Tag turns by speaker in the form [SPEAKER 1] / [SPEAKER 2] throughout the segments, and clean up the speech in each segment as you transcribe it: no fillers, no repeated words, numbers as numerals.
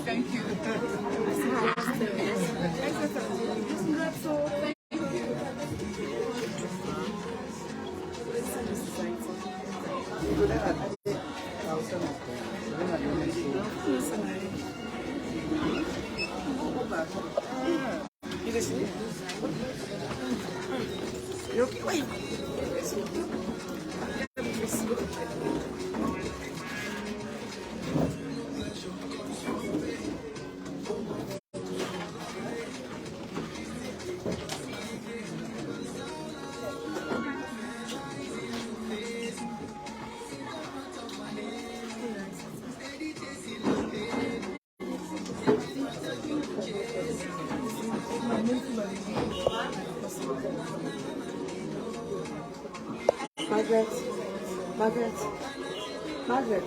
[SPEAKER 1] Thank you.
[SPEAKER 2] Margaret.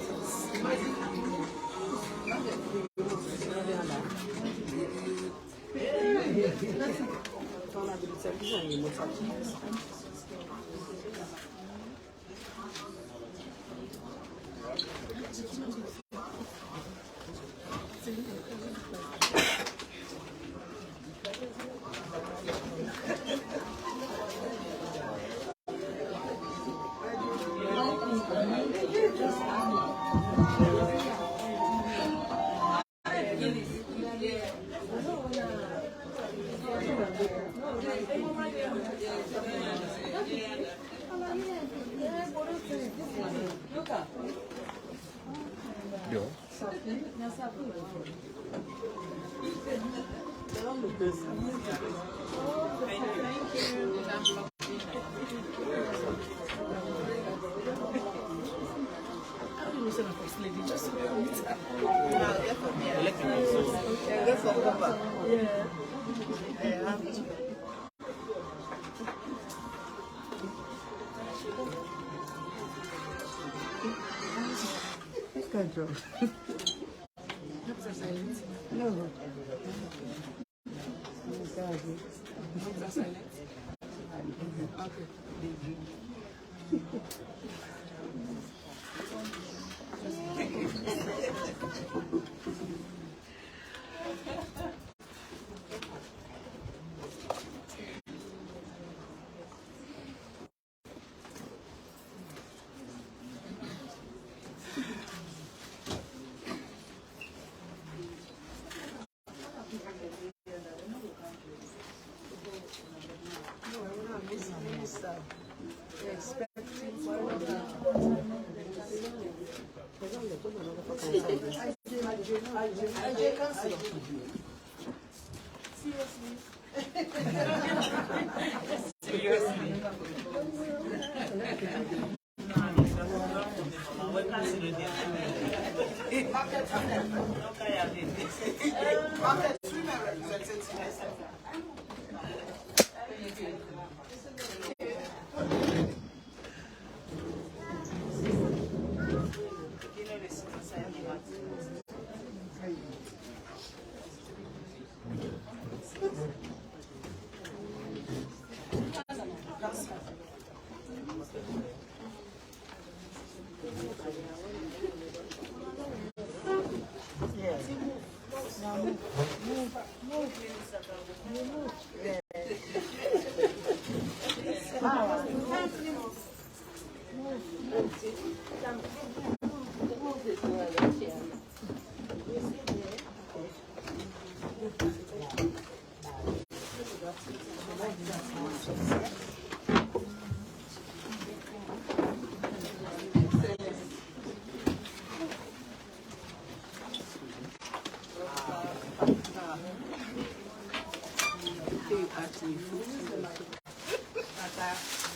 [SPEAKER 2] No.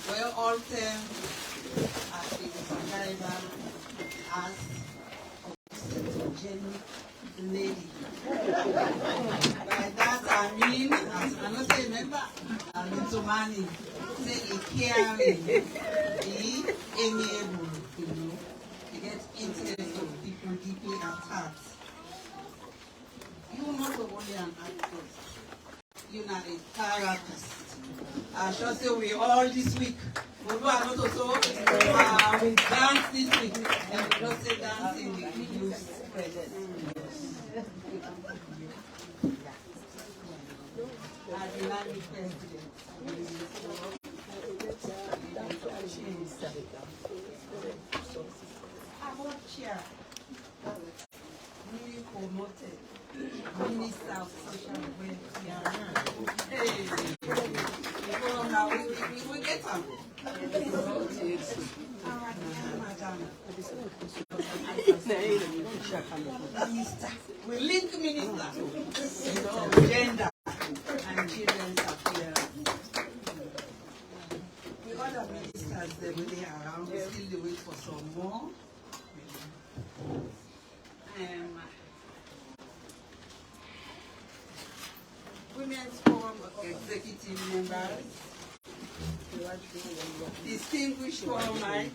[SPEAKER 3] Well, all term as a lady. By that I mean, I'm not saying member, I'm into money. Say a caring, be amiable, to get interest of people deeply at heart. You're not only an actress, you're not a therapist. I shall say we all this week We dance this week, and we don't say dancing, we use present. Dynamic president. Our chair, newly promoted Minister of Social Welfare. Hey, now we get them. Minister, we link minister, gender and children's affairs. The other ministers, they really around, we still wait for some more. Women's Forum executive members, distinguished formites,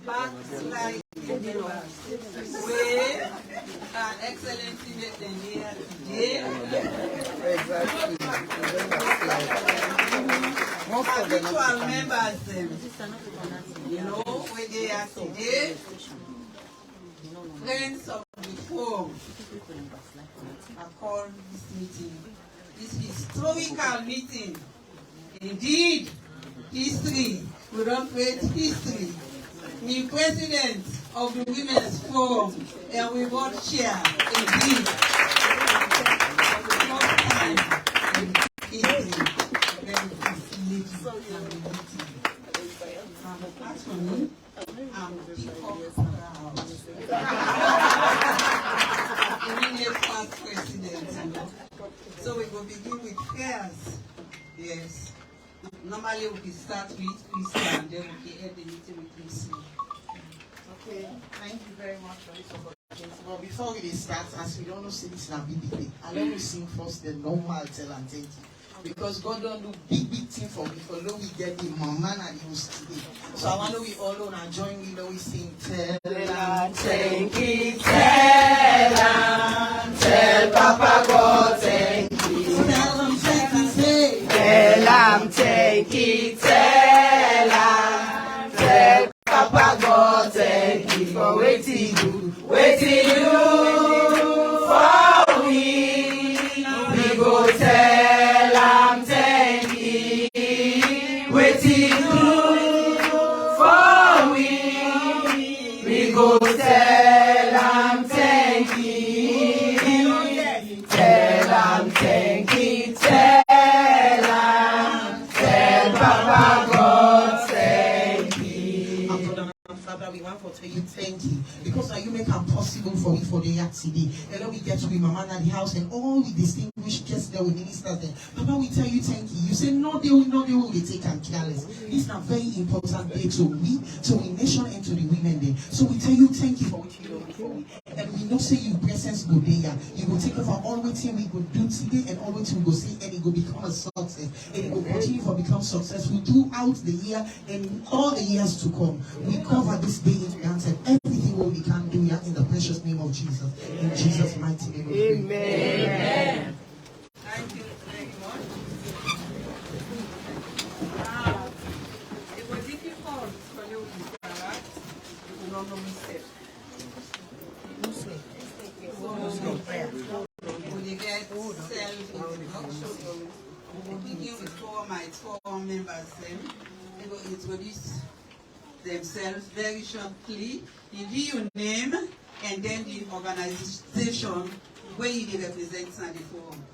[SPEAKER 3] backslide members, we are excellency met them here today. Habitual members, where they are today. Friends of the forum, I call this meeting, this historical meeting. Indeed, history, we don't wait history. The president of the Women's Forum, and we both share, indeed, for the first time in history, when this lady can be meeting. As for me, I'm the peacock proud. Immediate past president, So we will begin with prayers. Yes. Normally we start with Christian, and then we end the meeting with Christian.
[SPEAKER 2] Okay, thank you very much for this opportunity. But before we start, as we don't know, say this is a big day. And let me sing first the normal tell and thank you. Because God don't do big thing for me. For now we get the mama and the host today. So I want to we all on and join me. Now we sing tell and thank you, tell and tell Papa God thank you. Tell him thank you, say tell him thank you, tell Papa God thank you for waiting you for me. We go tell am thank you, waiting you for me. We go tell am thank you, tell am thank you, tell Papa God thank you. Father, we want to tell you thank you because you make it possible for me for the year today. And then we get to be Mama at the house and all the distinguished guests there with ministers there. Papa, we tell you thank you. You say no, they will be taken careless. This is a very important day to we, to the nation and to the women there. So we tell you thank you for what you do for me. And we know say your presence go there. You will take over all waiting we go do today and all waiting we go see and it will become a success. And it will continue to become successful throughout the year and all the years to come. We cover this day in advance and everything what we can do here in the precious name of Jesus. In Jesus' mighty name.
[SPEAKER 3] Amen. Thank you very much. It was difficult for you to start. You could not know mistake. When you get self-introduction, begin with four members, then they will introduce themselves very shortly. You give your name and then the organization where you represent the forum.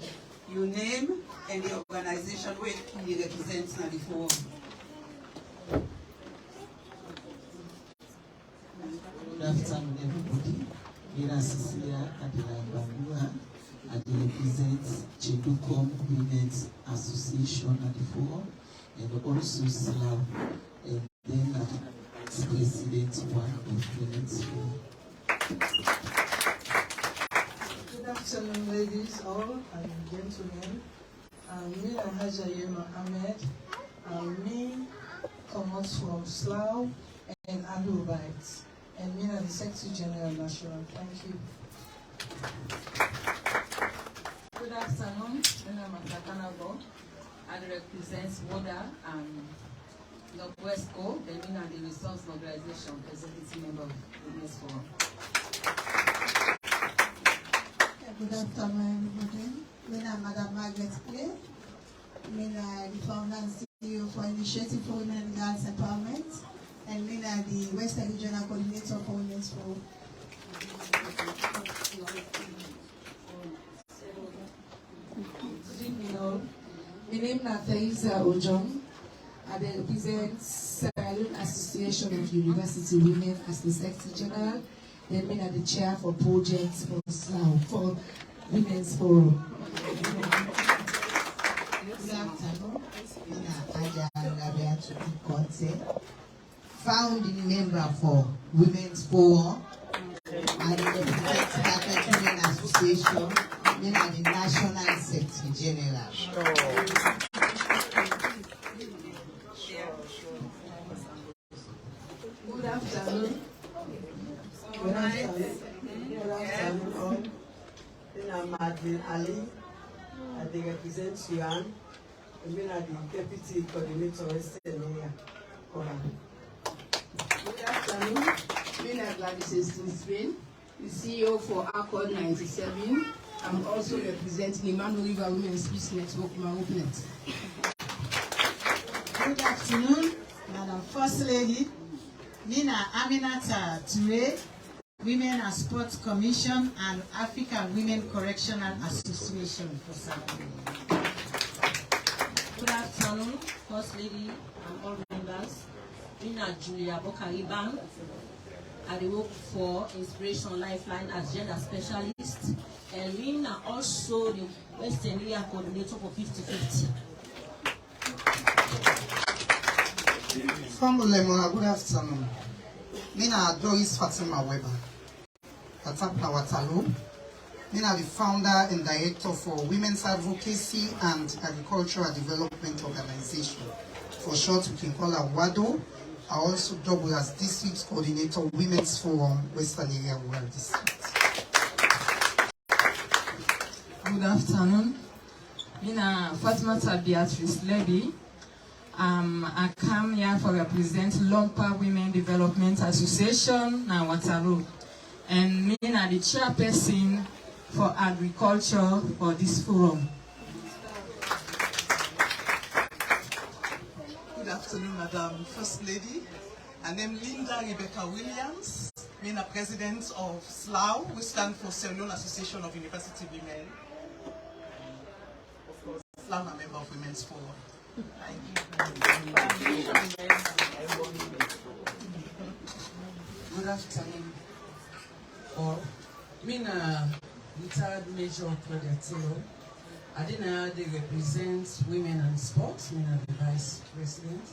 [SPEAKER 3] Your name and the organization where you represent the forum.
[SPEAKER 2] Good afternoon, everybody. Here Cecilia Adelaibangua. I represent Chedukom Women's Association at the forum and also SLAV. And then as president one of Women's Forum.
[SPEAKER 4] Good afternoon, ladies all and gentlemen. Me and Hajayema Ahmed. Me comes from Slough and Adubites. And me and the Secretary General National. Thank you. Good afternoon. My name is Fatima.
[SPEAKER 3] and represents Maada and Northwest Co. Then we are the Resource Organization, executive member of Women's Forum.
[SPEAKER 5] Good afternoon, everybody. We are Madam Margaret Clay. We are the founder and CEO for Initiative for Women and Girls Empowerment. And we are the Western Regional Coordinator for Women's Forum.
[SPEAKER 6] My name is Thaisa Ojong. I represent Sierraleone Association of University Women as the Secretary General. Then we are the chair for projects for Women's Forum.
[SPEAKER 2] Good afternoon. Founding member for Women's Forum and represent Catholic Women Association. We are the National Secretary General.
[SPEAKER 4] Good afternoon. Good afternoon. Good afternoon all. I'm Maada Ali. I represent Suyan. I'm the Deputy Coordinator Western Area.
[SPEAKER 6] Good afternoon. I'm Gladys Spain, the CEO for Accord 97. I'm also representing the Manu River Women's Peace Network, Maupnet.
[SPEAKER 7] Good afternoon, Madam First Lady. Nina Aminata Ture, Women and Sports Commission and African Women Correctional Association for South.
[SPEAKER 8] Good afternoon, First Lady and all members. Nina Julia Bokariban. I work for Inspiration Lifeline as gender specialist. And we are also the Western Area Coordinator for 50/50.
[SPEAKER 9] From Leone, good afternoon. Mina Doris Fatima Weber. Atapna Watalo. Mina the founder and director for Women's Advocacy and Agricultural Development Organization. For short, we can call her WADO. I also double as district coordinator, Women's Forum, Western Area Rural District.
[SPEAKER 6] Good afternoon. Mina Fatima Beatrice Levy. I come here for represent Lompa Women Development Association, Nawataru. And me are the chairperson for agriculture for this forum.
[SPEAKER 10] Good afternoon, Madam First Lady. I am Linda Rebecca Williams. I'm the president of SLAU, which stands for Sierraleone Association of University Women. Of course, SLAU, I'm a member of Women's Forum. Thank you.
[SPEAKER 6] Good afternoon. I'm retired Major Claudia. I didn't represent Women and Sports. I'm the Vice President.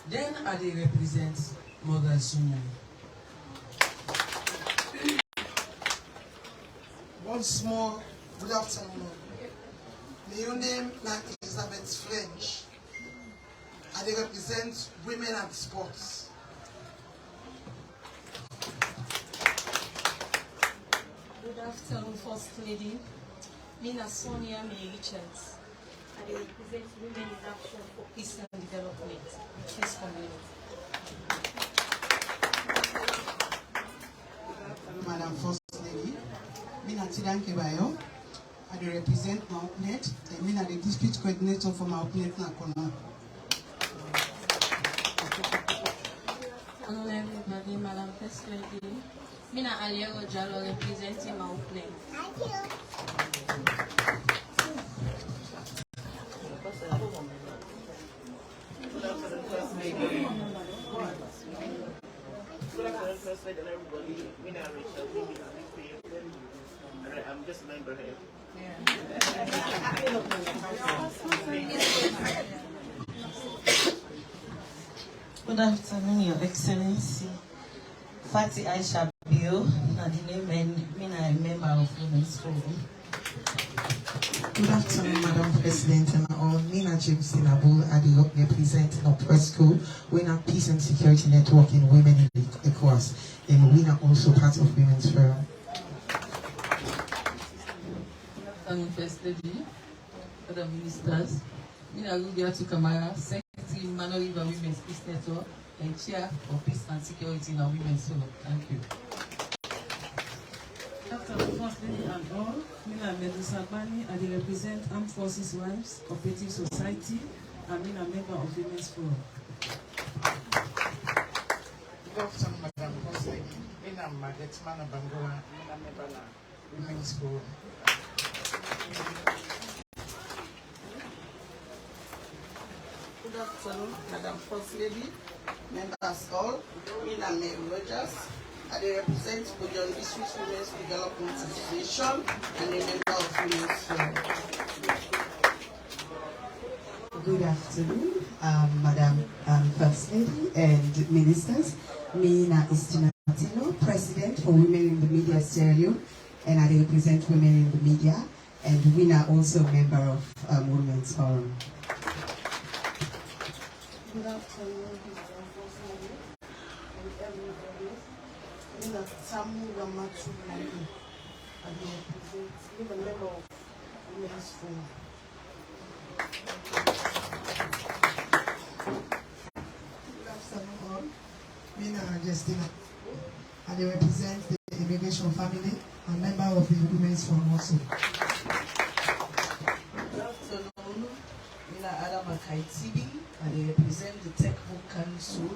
[SPEAKER 6] Then I represent Mothers Union.
[SPEAKER 9] Once more, good afternoon. Leone like Elizabeth French. I represent Women and Sports.
[SPEAKER 8] Good afternoon, First Lady. Mina Sonia May Richards. I represent Women in Action for Peace and Development, Peace Community.
[SPEAKER 9] Madam First Lady, Mina Tidanke Bayo. I represent Maupnet, and Mina the district coordinator for Maupnet Nakona.
[SPEAKER 8] Hello everybody, Madam First Lady. Mina Aliero Jalo representing Maupnet. Thank you.
[SPEAKER 11] First Lady and everybody, Mina Rachel, I'm just a member here.
[SPEAKER 12] Good afternoon, Your Excellency. Fati Aisha Bio, a member of Women's Forum.
[SPEAKER 2] Good afternoon, Madam President, and all. Nina James Tinabu, I represent Northwest School. We are Peace and Security Network in Women in the Ecowas, and we are also part of Women's Forum.
[SPEAKER 6] First Lady, other ministers, Mina Rubiatu Kamara, Secretary Manoriva Women's Peace Network, and Chair for Peace and Security in our Women's Forum. Thank you.
[SPEAKER 13] After the First Lady and all, Mina Medusa Bani, I represent Armed Forces Wives Cooperative Society, and Mina member of Women's Forum.
[SPEAKER 14] Good afternoon, Madam First Lady. Mina Magetmana Bangoa, Mina member of Women's Forum.
[SPEAKER 3] Good afternoon, Madam First Lady, members all, Mina Mary Rogers. I represent Bojon District Women's Development Association and a member of Women's Forum.
[SPEAKER 15] Good afternoon, Madam First Lady and Ministers. Mina Estimatino, President for Women in the Ministerial, and I represent Women in the Media, and Wina also member of Women's Forum.
[SPEAKER 4] Good afternoon, Madam First Lady and everybody. Mina Tamu Ramatu Nani, and I represent a member of Women's Forum.
[SPEAKER 2] Good afternoon, Mina Justina. I represent the immigration family and member of the Women's Forum also.
[SPEAKER 3] Good afternoon, Mina Adama Kaitibi. I represent the Tech Book Council,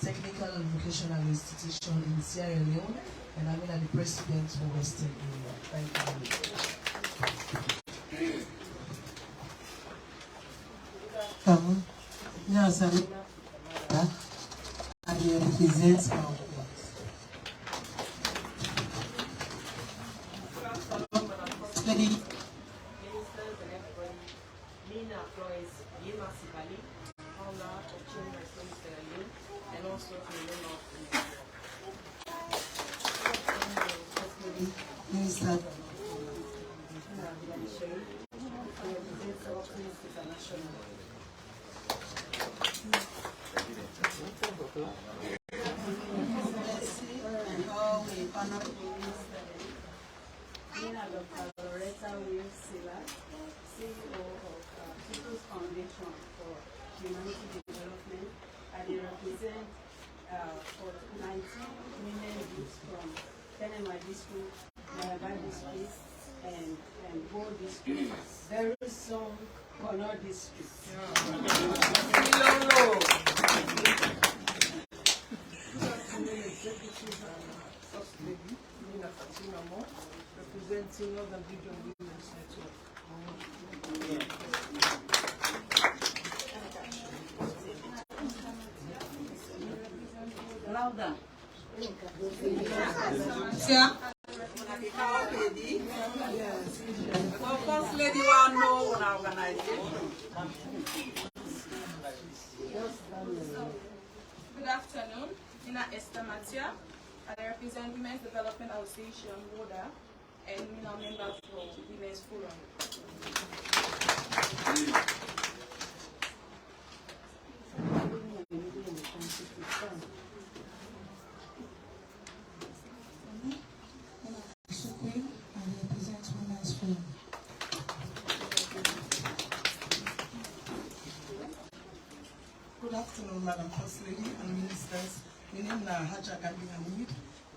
[SPEAKER 3] Technical and Vocational Institution in Sierra Leone, and I'm the president for Western Area. Thank you.
[SPEAKER 15] Yes, I represent our Lady.
[SPEAKER 8] Ministers and everybody, Mina Flores, Yema Sibali, founder of Children Ministerial, and also to the member of the
[SPEAKER 15] Minister.
[SPEAKER 16] Mina Dr. Loretta Wills Silla, CEO of People's Foundation for Humanity Development. I represent 19 women youths from Tenema District, Maraba District, and Bo District. Very soon, Kono District.
[SPEAKER 10] Executive and First Lady, Mina Fatima, representing Northern Region Women's Network.
[SPEAKER 3] Louder.
[SPEAKER 6] Yeah.
[SPEAKER 3] So First Lady will know our organization.
[SPEAKER 1] Good afternoon, Mina Esther Matia. I represent Women's Development Association, WODA, and Mina member for Women's Forum.
[SPEAKER 10] Good afternoon, Madam First Lady and Ministers. My name is Haja Gandhi Hamid.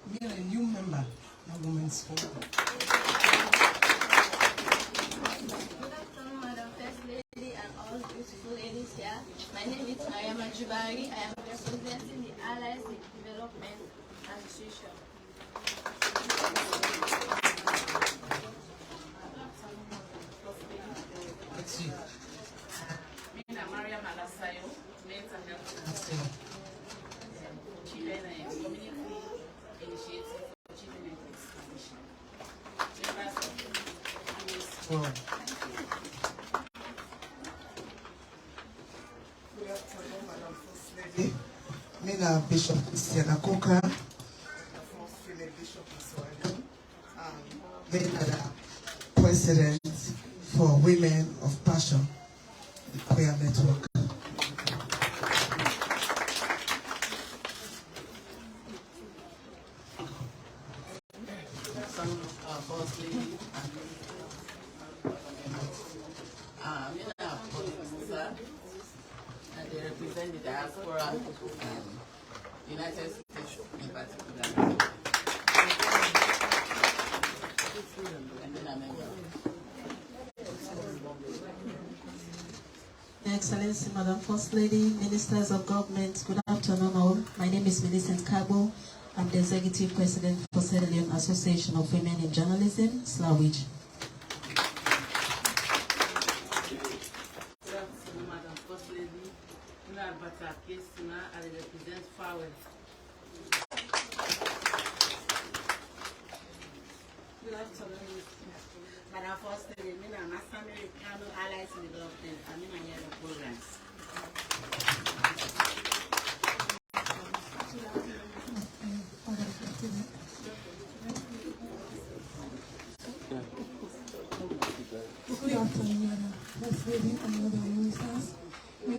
[SPEAKER 10] I am a new member of Women's Forum.
[SPEAKER 17] Good afternoon, Madam First Lady and all beautiful ladies here. My name is Ayama Jubari. I am representing the Allies Development Association.
[SPEAKER 8] Mina Maria Malasayo, Mental Health Children and Community Initiative for Children and Expansion. Members of
[SPEAKER 10] Good afternoon, Madam First Lady.
[SPEAKER 2] Mina Bishop Christiana Coca.
[SPEAKER 10] The first female bishop in Sweden.
[SPEAKER 2] Mina the president for Women of Passion, the Queer Network.
[SPEAKER 3] First Lady. Mina Professor Fatima. And they represent the diaspora United States in particular. And then I'm
[SPEAKER 18] Excellency, Madam First Lady, Ministers of Government, good afternoon all. My name is Millicent Kabo. I'm the Executive President for Sierra Leone Association of Women in Journalism, Slawich.
[SPEAKER 8] Good afternoon, Madam First Lady. I represent Farwell.
[SPEAKER 7] Good afternoon, Madam First Lady. I'm Master Americano Allies in Development. I'm in the programs.
[SPEAKER 19] Good afternoon, Madam First Lady and other ministers.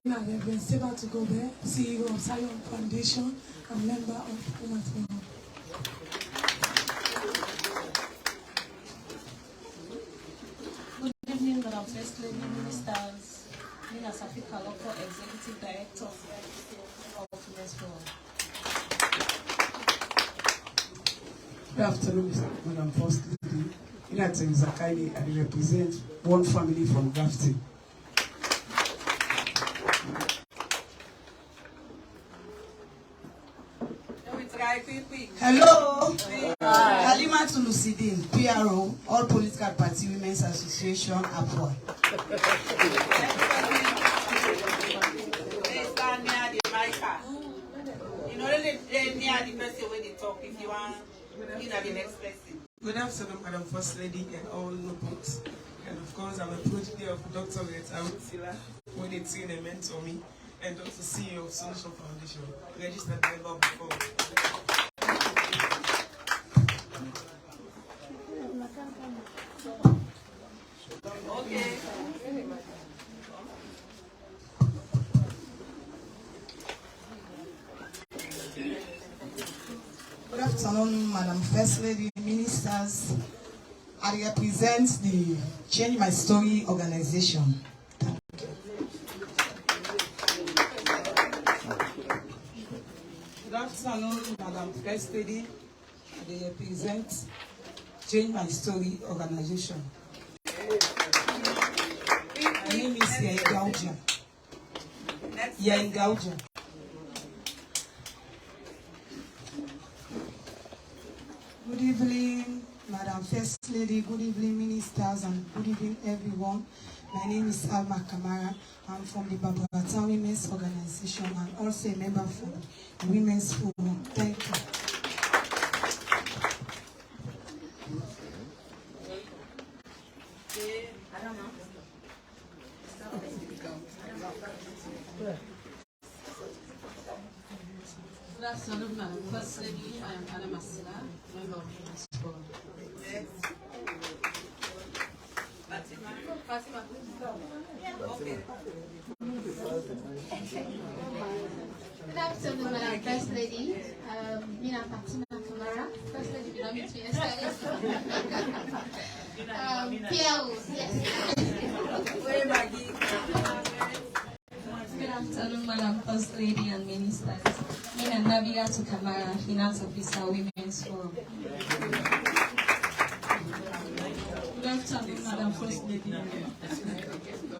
[SPEAKER 19] I'm Reverend Seba to go there, CEO of Zion Foundation and member of Women's Forum.
[SPEAKER 18] Good evening, Madam First Lady, Ministers, Mina Safika Local Executive Director of Women's Forum.
[SPEAKER 14] Good afternoon, Madam First Lady. Inatem Zakaini, I represent one family from Grafton.
[SPEAKER 2] Hello, Halima Tulusidin, PRO, All Political Party Women's Association, APOA.
[SPEAKER 3] They stand near the mic. You know, they near the person when they talk. If you want, you know, the next person.
[SPEAKER 20] Good afternoon, Madam First Lady and all nobles. And of course, I'm a protege of Dr. Leone, when it's in a mentor me, and also CEO of Solution Foundation, registered member before.
[SPEAKER 3] Okay.
[SPEAKER 2] Good afternoon, Madam First Lady, Ministers. I represent the Change My Story organization.
[SPEAKER 4] Good afternoon, Madam First Lady. I represent Change My Story organization. My name is Yain Gauja.
[SPEAKER 5] Good evening, Madam First Lady. Good evening, ministers, and good evening, everyone. My name is Alma Kamara. I'm from the Babata Women's Organization and also a member for the Women's Forum. Thank you.
[SPEAKER 18] Good afternoon, Madam First Lady. I am Anna Masila, member of the Women's Forum.
[SPEAKER 3] Fatima. Okay.
[SPEAKER 17] Good afternoon, Madam First Lady. Mina Fatima Kamara, First Lady belonging to Ministerial. PLO, yes.
[SPEAKER 18] Good afternoon, Madam First Lady and Ministers. Mina Nabiga to Kamara, Finance Officer, Women's Forum.
[SPEAKER 13] Good afternoon, Madam First Lady.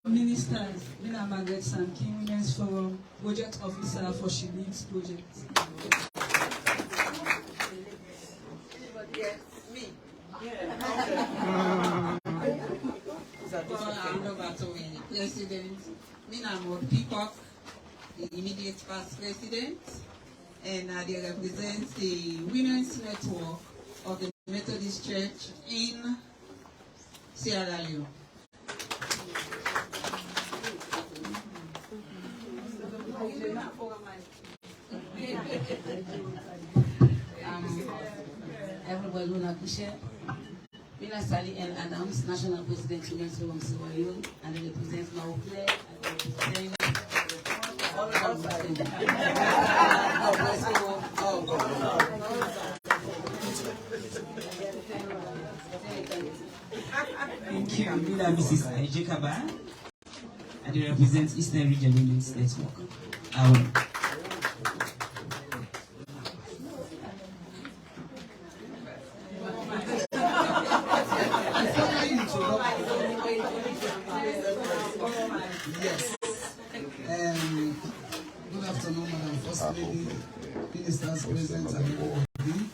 [SPEAKER 13] Ministers, Mina Margaret Sankin, Women's Forum, Project Officer for She Leads Project.
[SPEAKER 3] Me.
[SPEAKER 7] President, Mina Peacock, the immediate past president, and I represent the Women's Network of the Methodist Church in Sierra Leone.
[SPEAKER 18] Everybody will appreciate. Mina Sally L. Adams, National President, Women's Forum Sierra Leone, and I represent Maukle, I represent
[SPEAKER 21] Thank you, Mina Mrs. Ejekaba. I I represent Eastern Region Women's Network.
[SPEAKER 14] Yes. Good afternoon, Madam First Lady, Ministers present, and everybody.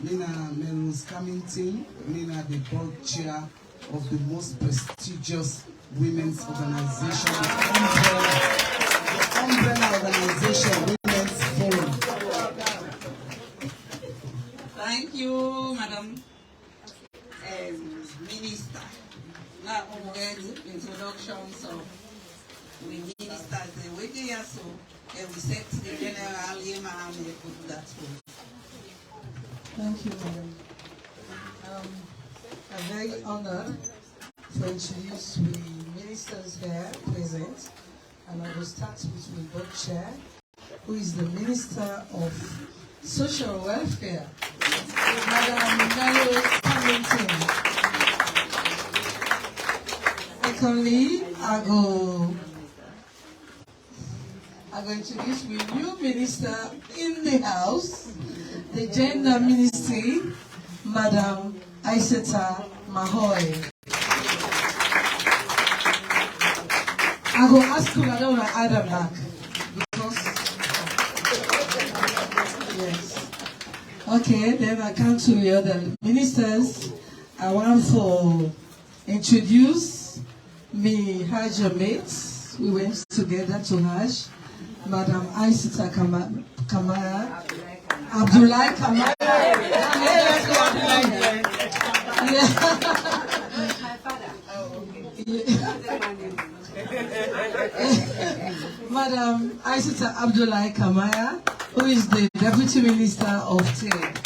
[SPEAKER 14] Nina Melrose Cummington, Nina the board chair of the most prestigious women's organization, the umbrella organization, Women's Forum.
[SPEAKER 3] Thank you, Madam Minister. Now, already introductions of we ministers, we here, so we set the general aim and we put that one.
[SPEAKER 4] Thank you, Madam. I'm very honored to introduce the ministers here present, and I will start with the board chair, who is the Minister of Social Welfare, Madam Melrose Cummington. Secondly, I go introduce the new minister in the house, the Gender Ministry, Madam Aisata Mahoy. I go ask you, I don't want to add her back, because, yes. Okay, then I come to the other ministers. I want to introduce me Hajj mates. We went together to Hajj. Madam Aisata Kamara, Abdullah Kamara. Madam Aisata Abdullah Kamara, who is the Deputy Minister of Trade.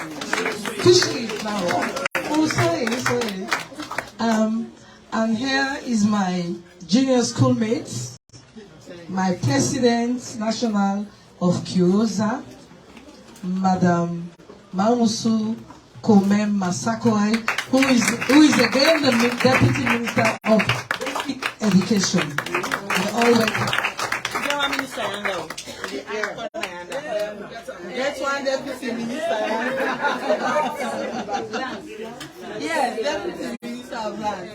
[SPEAKER 4] Oh, sorry. And here is my junior schoolmates, my President National of Kyoza, Madam Mamusu Komem Masakoi, who is again the Deputy Minister of Education.
[SPEAKER 3] That's one Deputy Minister. Yes, Deputy Minister of Land.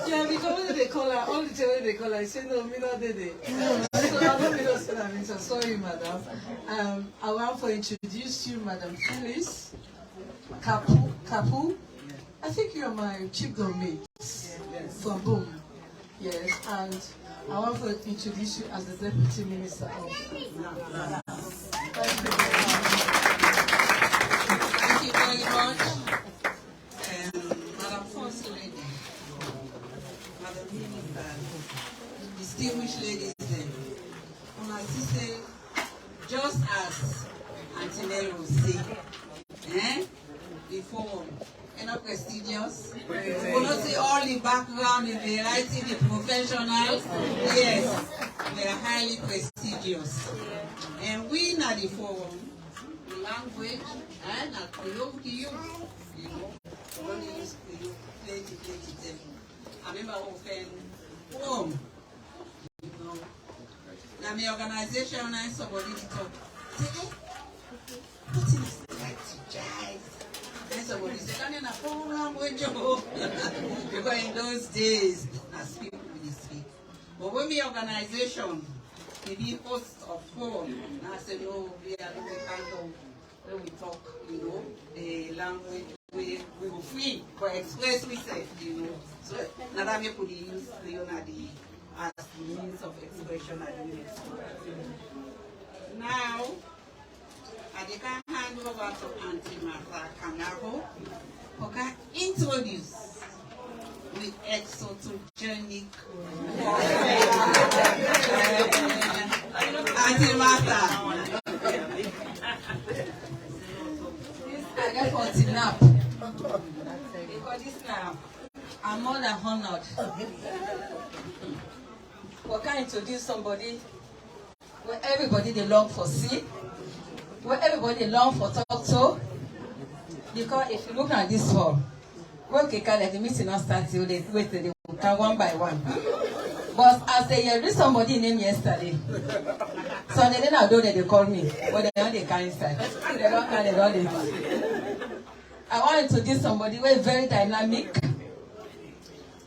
[SPEAKER 4] Yeah, because they call her, all the children they call her, I say no, me not did it. So I don't know what I mean, so sorry, madam. I want to introduce you, Madam Phyllis Kapu. I think you are my chief mate from Boom. Yes, and I want to introduce you as the Deputy Minister of Land.
[SPEAKER 3] Thank you very much. Madam First Lady, Madam Minister, distinguished ladies, and I say, just as Auntie Nero said, the forum, not prestigious. We will not see all the background in the writing, the professionals. Yes, they are highly prestigious. And we at the forum, the language, and at you know, only use plenty. I remember often forum, you know. Now my organization and somebody to talk. Say, what is the right to jive? And somebody said, I'm in a foreign language, because in those days, as people will speak. But when my organization, the host of forum, I said, no, we can't talk. When we talk, you know, the language, we will free for express we say, you know. So now that we could use Leone as the means of expression at the minute. Now, I can hand over to Auntie Maada Kanako, who can introduce the exotogenic Auntie Maada.
[SPEAKER 7] I got for nap. Because this now, I'm more than honored. We can introduce somebody where everybody they long for see, where everybody long for talk to. Because if you look at this hall, the meeting not start till they wait till they will come one by one.
[SPEAKER 9] But as they read somebody name yesterday, so they didn't know that they call me, but they know they carry inside. They don't know they don't live. I want to introduce somebody who is very dynamic,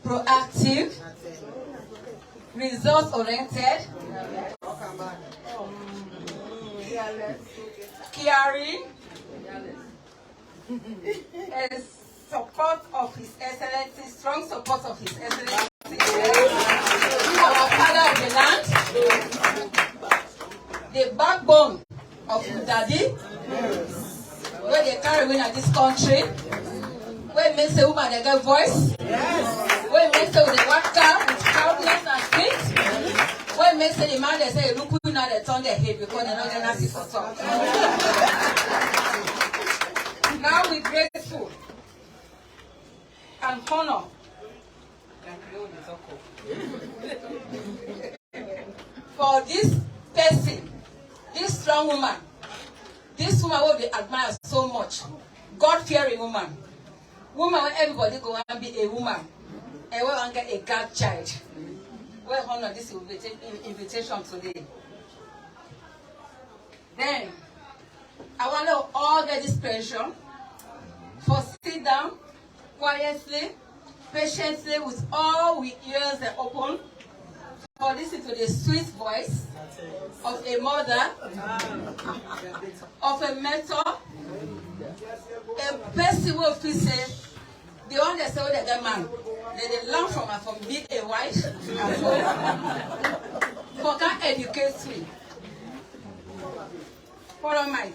[SPEAKER 9] proactive, results-oriented, caring, and support of His Excellency, strong support of His Excellency, our father of the land, the backbone of Daddy, where they carry win at this country, where it makes a woman they get voice, where it makes a with the worker with proudness and spirit, where it makes a the man they say look who now they turn their head because they're not gonna see for talk. Now we're grateful and honor for this person, this strong woman, this woman who they admire so much, God-fearing woman where everybody go and be a woman, and we want to get a God child. We honor this invitation today. Then I want to all get this pressure for sit down quietly, patiently, with all we ears open, for listen to the sweet voice of a mother, of a mentor, a person who feel say, the one that say oh, they get man, they learn from being a wife, for can educate me. Follow my.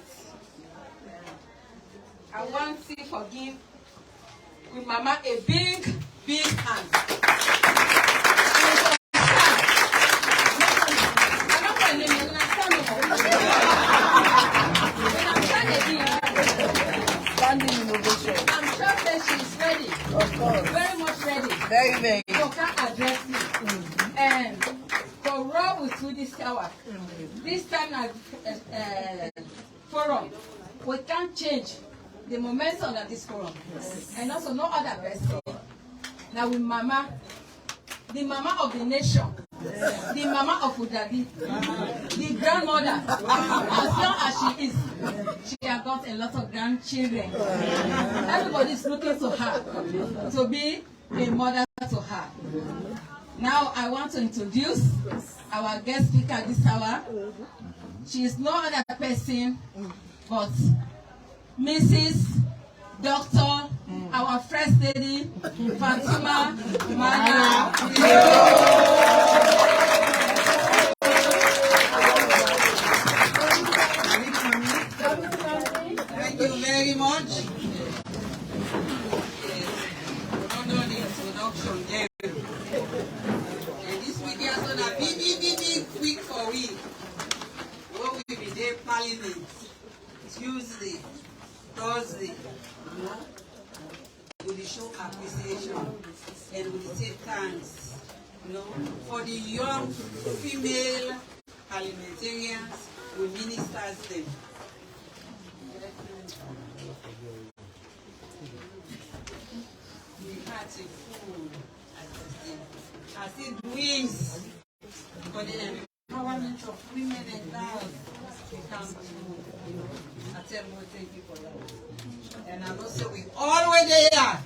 [SPEAKER 9] I want to forgive with Mama a big hand.
[SPEAKER 2] Standing innovation.
[SPEAKER 9] I'm sure that she is ready.
[SPEAKER 2] Of course.
[SPEAKER 9] Very much ready.
[SPEAKER 2] Very.
[SPEAKER 9] So can address it. And for roll with you this hour. This time at forum, we can't change the momentum of this forum. And also no other person. Now with Mama, the mama of the nation, the mama of Udadi, the grandmother, as long as she is, she has got a lot of grandchildren. Everybody is looking to her to be a mother to her. Now I want to introduce our guest speaker this hour. She is no other person but Mrs. Dr. Our First Lady, Fatima, Maada.
[SPEAKER 3] Thank you very much. Under the introduction there. And this week is going to be quick for we. What will be there? Parliament. Tuesday, Thursday. We will show appreciation and we will take thanks, for the young female parliamentarians who ministers them. We had a food, I see dreams for the empowerment of women and girls. I tell you, thank you for that. And I know say we always there.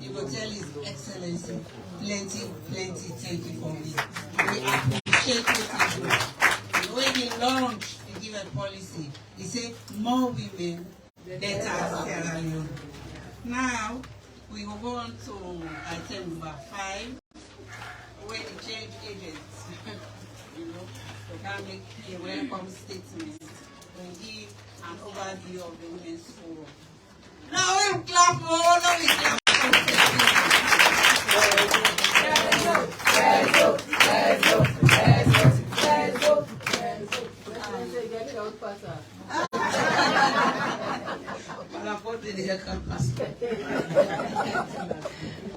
[SPEAKER 3] You will tell His Excellency, plenty thank you for me. We appreciate what you do. When he launched the given policy, he said more women, better Sierra Leone. Now we will go on to item number 5, where the change agents, we can make a welcome statement and give an overview of the women's forum. Now we clap more, now we clap.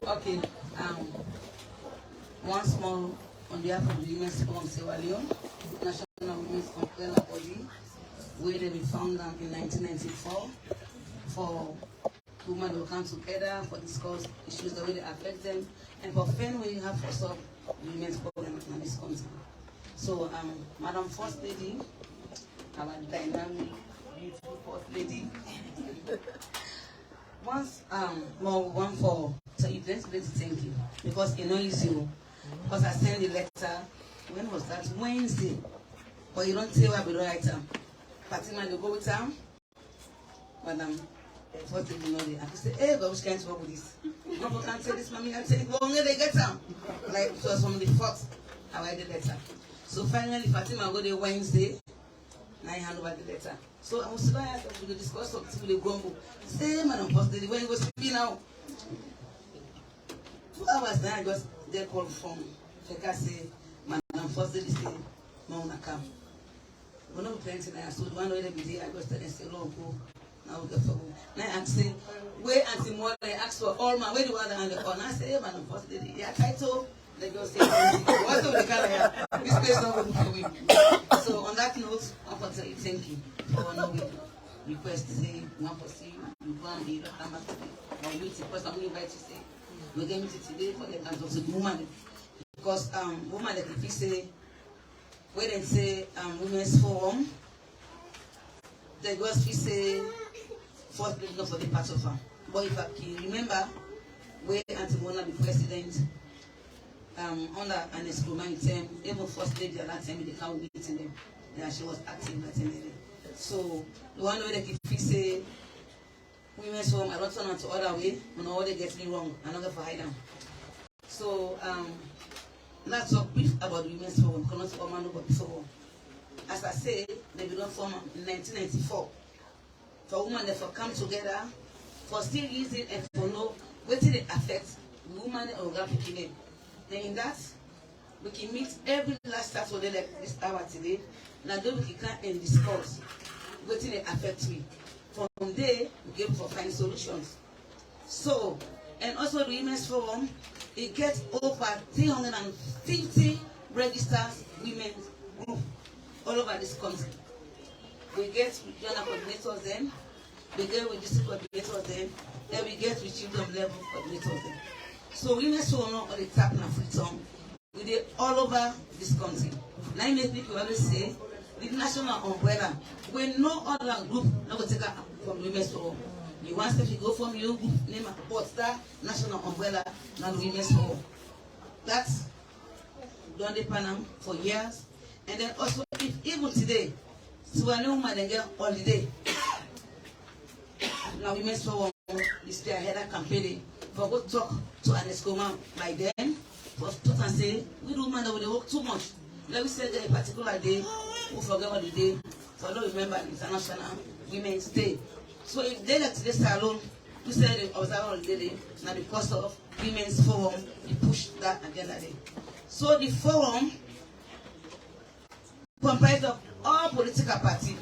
[SPEAKER 3] Okay, once more, on behalf of the Women's Forum Sierra Leone, National Women's Umbrella Body, where they were founded in 1994 for women who come together for discuss issues that really affect them, and for family we have for some women's program in this country. So, Madam First Lady, our dynamic, beautiful First Lady. Once, one for, so you let's thank you, because it knows you. Because I sent the letter, when was that? Wednesday. But you don't say where we write them. Fatima, you go with them. Madam, First Lady, you know they. I say, hey, God, which kind of trouble with this? People can't say this, mommy, and say, go, they get them. Like, it was from the fourth, I write the letter. So finally, Fatima go there Wednesday. Now I hand over the letter. So I was sitting there, we will discuss something with the grumble. Say, Madam First Lady, when you go sleep now? 2 hours now, I just get call from Feka say, Madam First Lady say, no one come. When I was playing tonight, so the one way every day, I just tell them, say, no, go. Now we get for home. Now I say, where Auntie Moore, I ask for all my, where the other hand the corner. I say, hey, Madam First Lady, yeah, title. They just say, what's the color here? This place not good for me. So on that note, I want to tell you thank you for no request to say, we want to see you, you go and be come back today. Or meet because I'm going to invite you to say, we're going to meet today for the kind of the woman. Because woman that if you say, when they say women's forum, they just say, first lady not for the part of her. But if I can remember, where Auntie Mona be president, under an exclamation term, even First Lady at that time, they can't meet in them. Yeah, she was active that time. So, the one way they keep say, women's home, I don't turn on to other way, when all they get me wrong, I'm not going to hide them. So, let's talk brief about the women's home, because not all man about before. As I say, they began form in 1994. For women, they come together, for still using and for no, what did it affect women or graphic. Then in that, we can meet every last Saturday like this hour today. Now then we can and discuss what it affect me. From there, we get for find solutions. So, and also the Women's Forum, it gets over 350 registered women's group all over this country. We get with journal coordinators then, we get with district coordinators then we get with children level coordinators then. So women's forum on the tap and freedom, we did all over this country. Now you make people always say, the national umbrella, when no other group not going to take from women's forum. You want to go from your group, name a poster, national umbrella, not women's forum. That's done the Panam for years. And then also, if even today, so I know my get holiday. Now women's forum is their header campaign. For go talk to an escoma by then, for talk and say, we do man that we work too much. Let me say that a particular day, we forget what the day, for don't remember International Women's Day. So if they like today alone, we say they observe all the day, now because of Women's Forum, we push that agenda day. So the forum comprised of all political parties.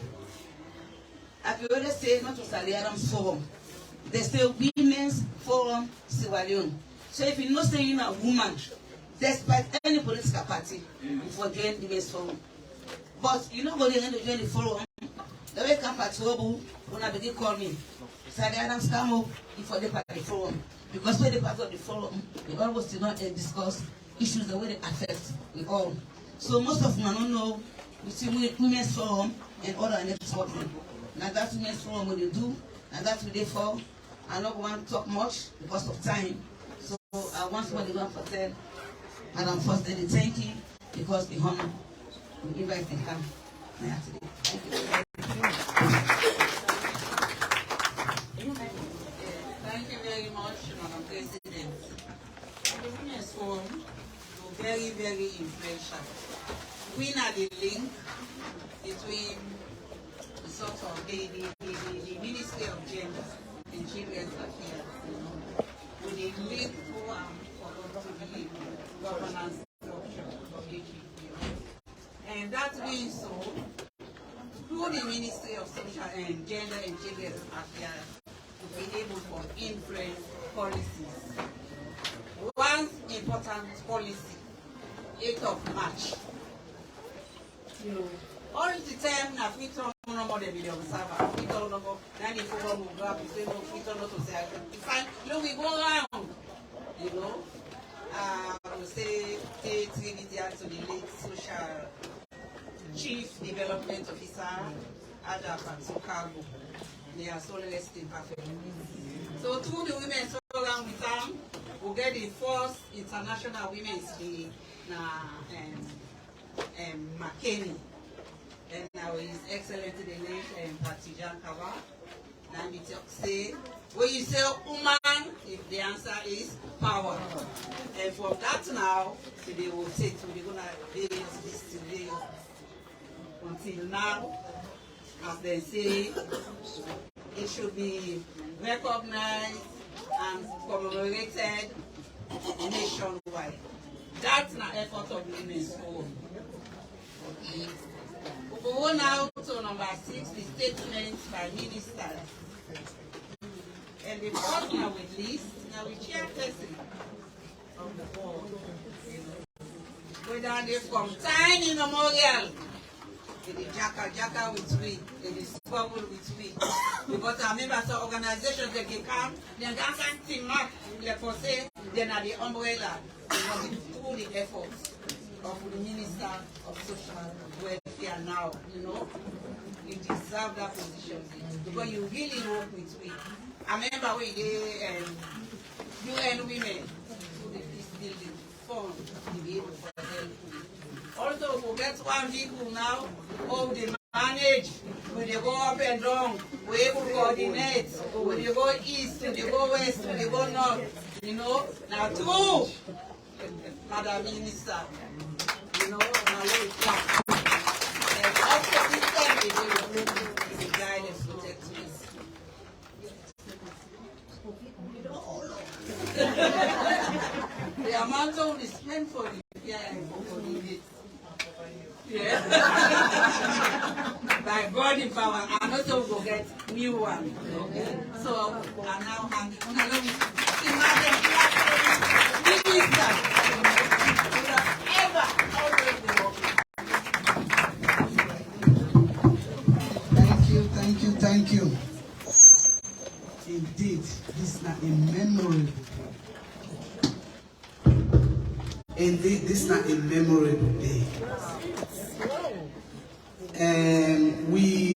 [SPEAKER 3] I can already say not to Sierraleone's forum. They say Women's Forum Sierraleone. So if you not say you're a woman, despite any political party, you forget the Women's Forum. But you're not going to join the forum. The way come at trouble, when I begin call me, Sierraleone's come up before they part of the forum. Because when they part of the forum, they always do not discuss issues the way they affect we all. So most of them don't know between Women's Forum and other networking. Now that's Women's Forum what they do, and that's what they for. I don't want to talk much because of time. So I want somebody to go and tell Madam First Lady thank you because the honor we invite them come today. Thank you. Thank you very much, Madam President. The Women's Forum was very, very influential. We are the link between the sort of the Ministry of Gender and Children's Affairs, with the link for the governance structure of HPO. And that being so, through the Ministry of Social and Gender and Children's Affairs, to be able to influence policies. One important policy, 8th of March. All the time, na we turn on more than the observer. We turn on, then the forum will grab the same. We turn on to say, "Fine, look, we go around." We say, dear to the late social chief development officer, Ada Fatima. They are so rest in perfect. So through the Women's Program with them, we'll get the first International Women's Day in McKinney. And now His Excellency the late Patijan Kawa. Now we say, when you say woman, if the answer is power. And from that now, they will say to we're gonna various this today until now, as they say, it should be recognized and commemorated nationwide. That's an effort of women's forum. We go now to number 6, the statements by ministers. And the first now with list, now we chairperson of the board. Whether they from time immemorial, they jacka with we, they struggle with we. Because our members of organizations, they can come, they can team up, like for say, they are the umbrella, through the efforts of the Minister of Social Welfare now, you know. You deserve that position because you really work with me. I remember when they UN women through the peace building fund to be able for them. Also, we get one vehicle now, they manage, when they go up and down, we able to coordinate, when they go east, when they go west, when they go north, you know. Now, true, Madam Minister, you know, now we come. And also, this time, they will guide and protect us. The amount of we spend for the yeah. By God in power, and also we'll get new one. Okay? So I now hand it
[SPEAKER 14] Thank you. Indeed, this is not a memorable. Indeed, this is not a memorable day. And we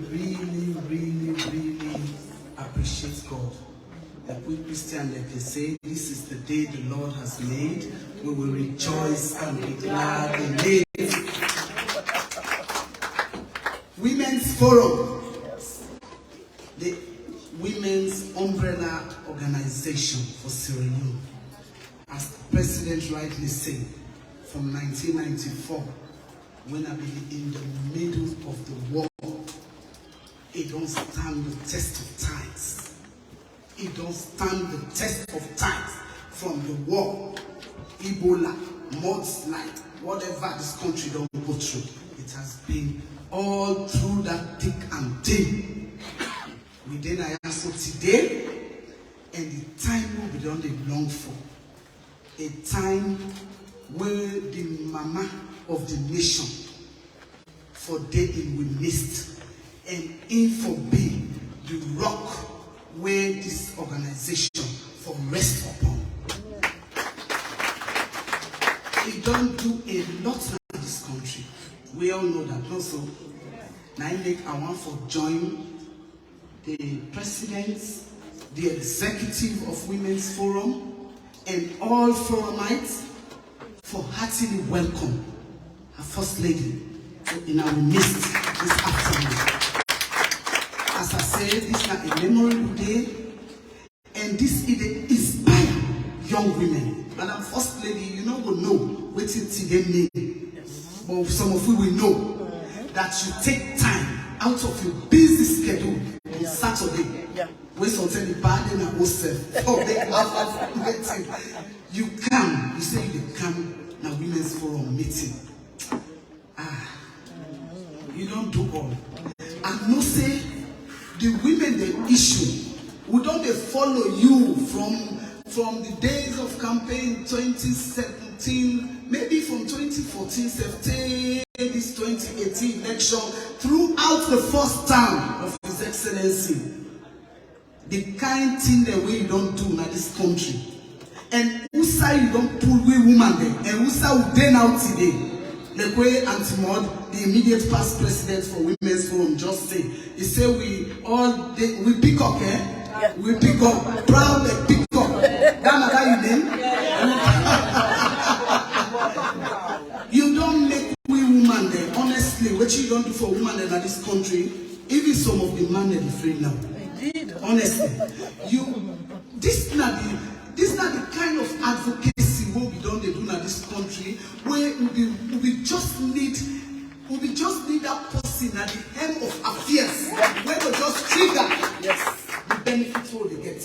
[SPEAKER 14] really appreciate God. Like we Christians, like they say, this is the day the Lord has made. We will rejoice and be glad in it. Women's Forum, the women's umbrella organization for Sierra Leone, as the President rightly said, from 1994, when I been in the middle of the war, it don't stand the test of times. It don't stand the test of times from the war, Ebola, mudslide, whatever this country don't go through. It has been all through that thick and thin. We then I ask for today, and the time we don't long for. A time where the mama of the nation for day we missed, and in for be the rock where this organization for rest upon. It don't do a lot in this country. We all know that also. Now I want to join the presidents, the executive of Women's Forum, and all forumites for heartily welcome our First Lady in our midst this afternoon. As I said, this is not a memorable day, and this is to inspire young women. Madam First Lady, you know will know what today mean. But some of you will know that you take time out of your busy schedule on Saturday. When something is bad in our self. You come, you say you come now Women's Forum meeting. You don't do all. And no say the women the issue. We don't they follow you from the days of campaign 2017, maybe from 2014, 17, this 2018 election, throughout the first term of His Excellency. the kind thing that we don't do in this country. And who say you don't pull we woman there? And who say we then out today? The way Antimod, the immediate past president for Women's Forum, just say, he said we pick up, eh? Yeah. We pick up, proud and pick up. That you name? You don't make we woman there. Honestly, what you don't do for women in this country, even some of the men are afraid now. Honestly, this not the kind of advocacy what we don't do in this country where we just need that person at the end of affairs where they just trigger the benefits what they get.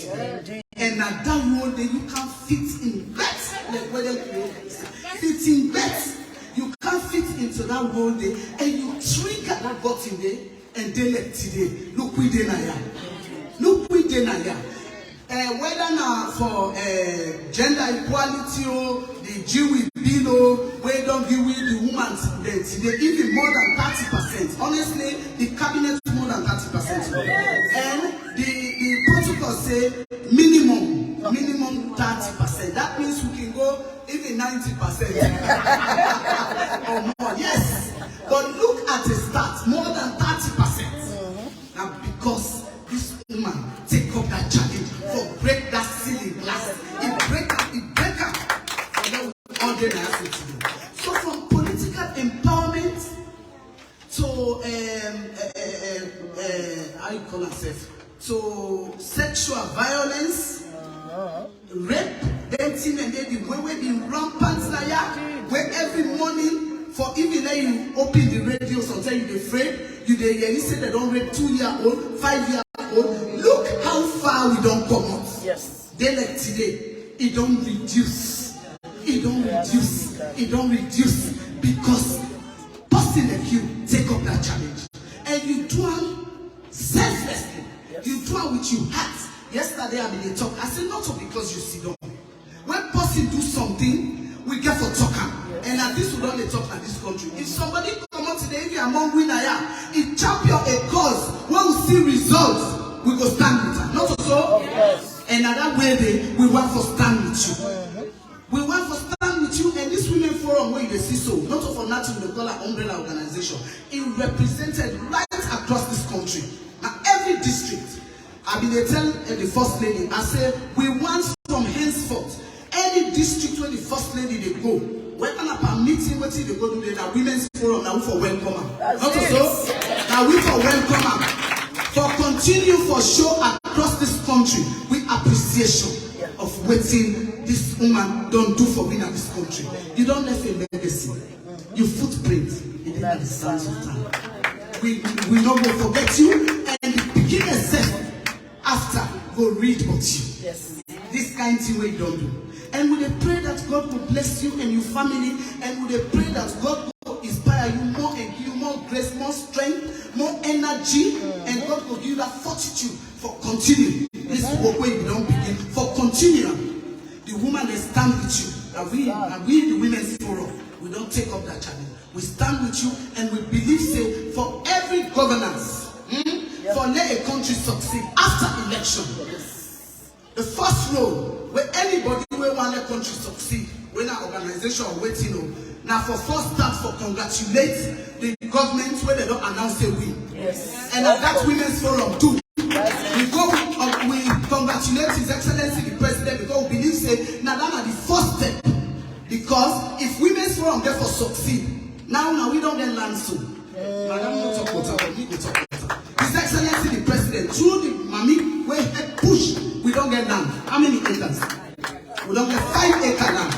[SPEAKER 14] And at that role then you can fit in bet like whether fit in bet. You can fit into that role there and you trigger that button there and they let today. Look we deny. Look we deny. Whether now for gender equality or the Jewish bill, we don't give with the woman today, even more than 30%. Honestly, the cabinet is more than 30%. And the protocol say minimum 30%. That means we can go even 90% or more. Yes, but look at the stats, more than 30%. Now because this woman take up that challenge for break that ceiling glass. It break up for them all they have to do. So from political empowerment to how you call yourself, to sexual violence, rape, dating, and then the way we rampant like where every morning for even when you open the radio sometimes you afraid you say they don't rape 2-year-old, 5-year-old. Look how far we don't come out. Yes. They like today, it don't reduce. It don't reduce. It don't reduce because person like you take up that challenge. And you do it selflessly. Yes. You do it with your heart. Yesterday I mean they talk. I said not because you sit down. When person do something, we get for talking. And at this we don't talk in this country. If somebody come out today, if you're among winners, if champion a cause, when we see results, we go stand with her. Not so? Yes. And that way we want for stand with you. We want for stand with you, and this women forum where you see so, not for nothing they call an umbrella organization. It represented right across this country. Now every district, I mean they tell the first lady, I say we want from henceforth any district where the first lady they go. When I'm a meeting, what they go do there, now women's forum now for welcome. Not so? Now we for welcome. For continue for show across this country with appreciation of waiting this woman don't do for women in this country. You don't left a legacy. Your footprint in the sands of time. We not go forget you and the beginning self after go read about you. Yes. This kind of thing we don't do. And we pray that God will bless you and your family. And we pray that God will inspire you more and give you more grace, more strength, more energy. And God will give you that fortitude for continuing. This work where you don't begin. For continuing. The woman that stand with you. And we the women's forum, we don't take up that challenge. We stand with you and we believe, say, for every governance, for let a country succeed after election. The first role where anybody will want a country succeed, when an organization are waiting on. Now for first start for congratulate the government where they don't announce a win. Yes. And at that women's forum too. We congratulate His Excellency the President because we believe say now that's the first step. Because if women's forum therefore succeed, now we don't get land soon. Madam, no talk water, we go talk water. His Excellency the President, through the mommy where he push, we don't get land. How many acres? We don't get 5 acre land.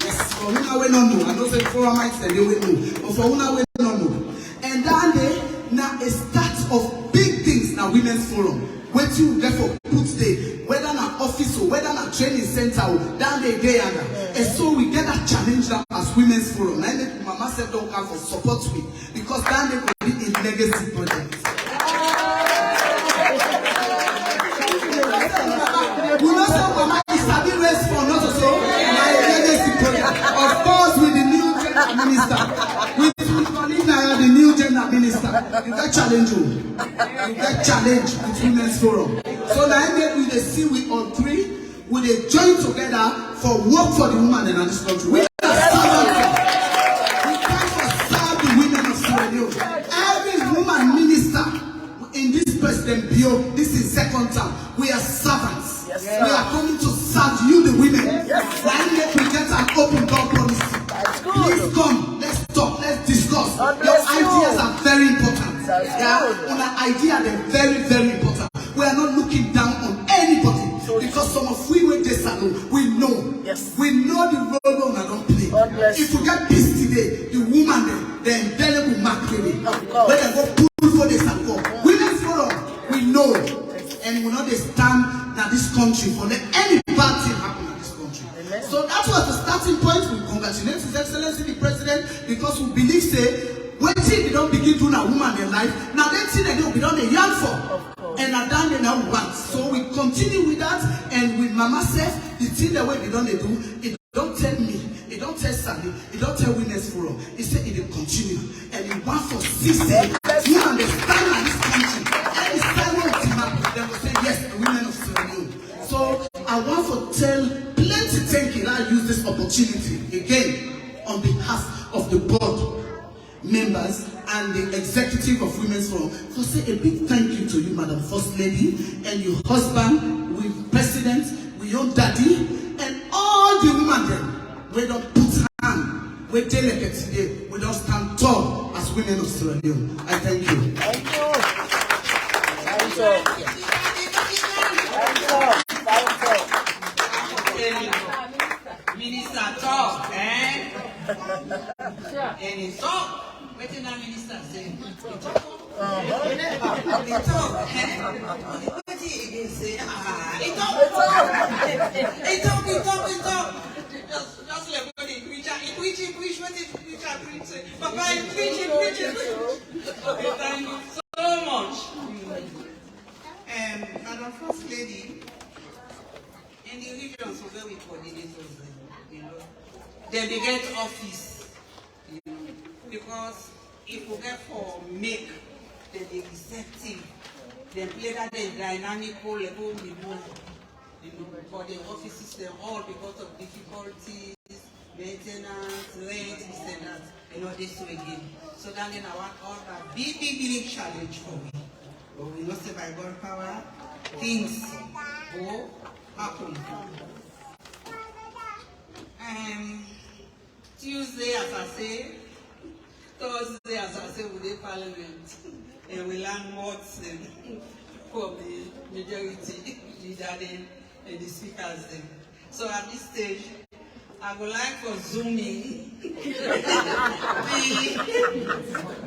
[SPEAKER 14] Yes, for whom I will not know. I know the foramites and they will know. But for whom I will not know. And then they now a start of big things now women's forum. Where you therefore put the whether an office or whether a training center or down the day and so we get that challenge now as women's forum. And then Mama said don't come for support me because then they could be in legacy projects. We know say Mama is a bit race for not so my legacy project. Of course with the new gender minister. With the new gender minister. You get challenge. You get challenge with women's forum. So now we they see we all three, we they join together for work for the woman in this country. We are servants. We come to serve the women of Sierra Leone. Every woman minister in this president bio, this is second term. We are servants. Yes, we are coming to serve you, the women. Yes, why we get an open door policy? Please come, let's talk, let's discuss. Your ideas are very important. Yeah, on our idea, they're very, very important. We are not looking down on anybody because some of we were this alone. We know. Yes. We know the role we don't play. If we get peace today, the woman the indelible mark really. When they go pull for this and go. Women's forum, we know. And we know they stand in this country for let any bad thing happen in this country. Amen. So that was the starting point. We congratulate His Excellency the President because we believe say when they don't begin to a woman in life, now they see they don't be done a young for. And I done they now want. So we continue with that and with Mama says the thing the way they don't do, it don't tell me, it don't tell Sandy, it don't tell Women's Forum. It said it will continue. And it want for 6 days, you understand in this country. And it's time of they will say yes, the women of Sierra Leone. So I want to tell plenty thank you. I use this opportunity again on behalf of the board members and the executive of Women's Forum to say a big thank you to you, Madam First Lady, and your husband, with President, with your daddy, and all the women there. We don't put hand, we delegate today, we don't stand tall as women of Sierra Leone. I thank you. Thank you. Thank you.
[SPEAKER 3] Minister talk, eh? And he talk. What did that minister say? He talk, eh? What did he say? He talk. Just like when he preach, what did the preacher preach? Papa, he preach. Okay, thank you so much. Madam First Lady, in the regions where we coordinators, you know, they get office, you know, because if we get for make, they be receptive, they play that the dynamic role, you know, for the offices, they all because of difficulties, maintenance, rent, this and that, you know, this way again. So then I want all that big challenge for me. But we know say by God power, things go happen. Tuesday, as I say, Thursday, as I say, with the Parliament, and we learn more from the majority leader and the speakers then. So at this stage, I would like for zooming the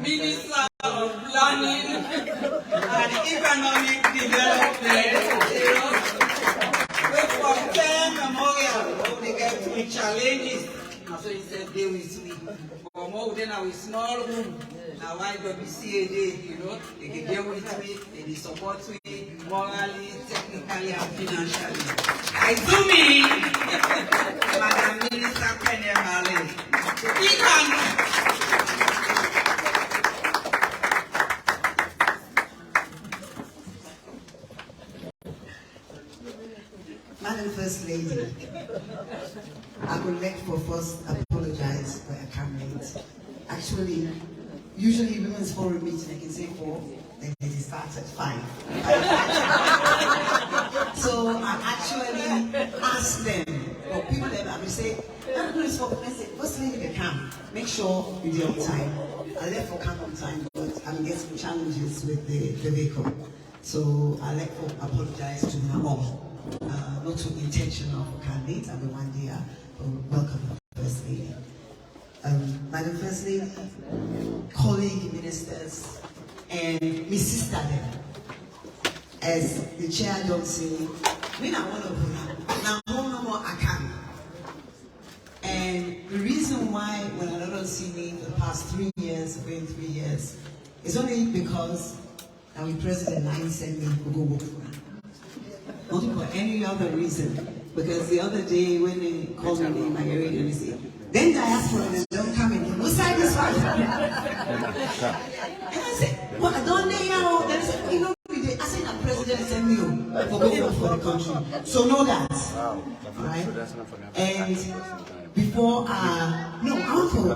[SPEAKER 3] Minister of Planning and Economic Development, with from 10 memorial, they get three challenges. So he said, they with me. For more than our small room, now why WC a day, you know, they can deal with me, they support me morally, technically, and financially. I do me, Madam Minister Penny Male. He can.
[SPEAKER 15] Madam First Lady, I would like to first apologize for a comment. Actually, usually Women's Forum meeting, I can say 4, then it starts at 5. So I actually asked them, or people that I would say, I'm going to I said, First Lady, they come. Make sure you're there on time. I left for camp on time, but I'm getting challenges with the vehicle. So I like to apologize to them all. Not to intentional candidates, I'm the one there. Welcome, First Lady. Madam First Lady, colleague ministers, and my sister there. As the chair don't say, we not want to put now no more I can. And the reason why when I don't see me for the past 3 years, going 3 years, is only because our president line sent me to go work for him. Not for any other reason. Because the other day when they called me in my area, they say, then diaspora, they don't come in. Who signed this one? And I said, well, I don't know. They said, you know, I said, the president sent me home.
[SPEAKER 2] for going for the country. So know that. Right? And before I want to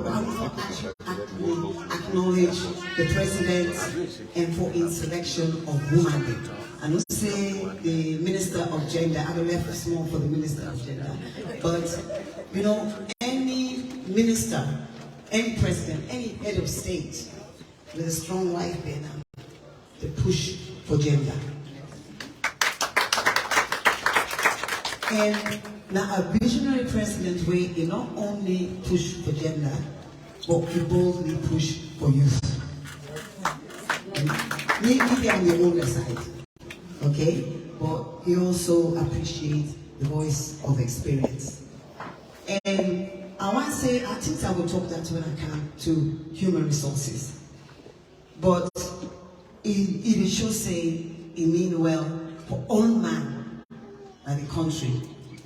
[SPEAKER 2] acknowledge the president and for his selection of woman. I don't say the Minister of Gender, I don't left small for the Minister of Gender. But you know, any minister, any president, any head of state with a strong wife banner, the push for gender. And now a visionary president way he not only push for gender, but he boldly push for youth. Maybe on the older side, okay? But he also appreciates the voice of experience. And I want to say, I think I will talk that when I come to human resources. But it should say it mean well for all man and the country,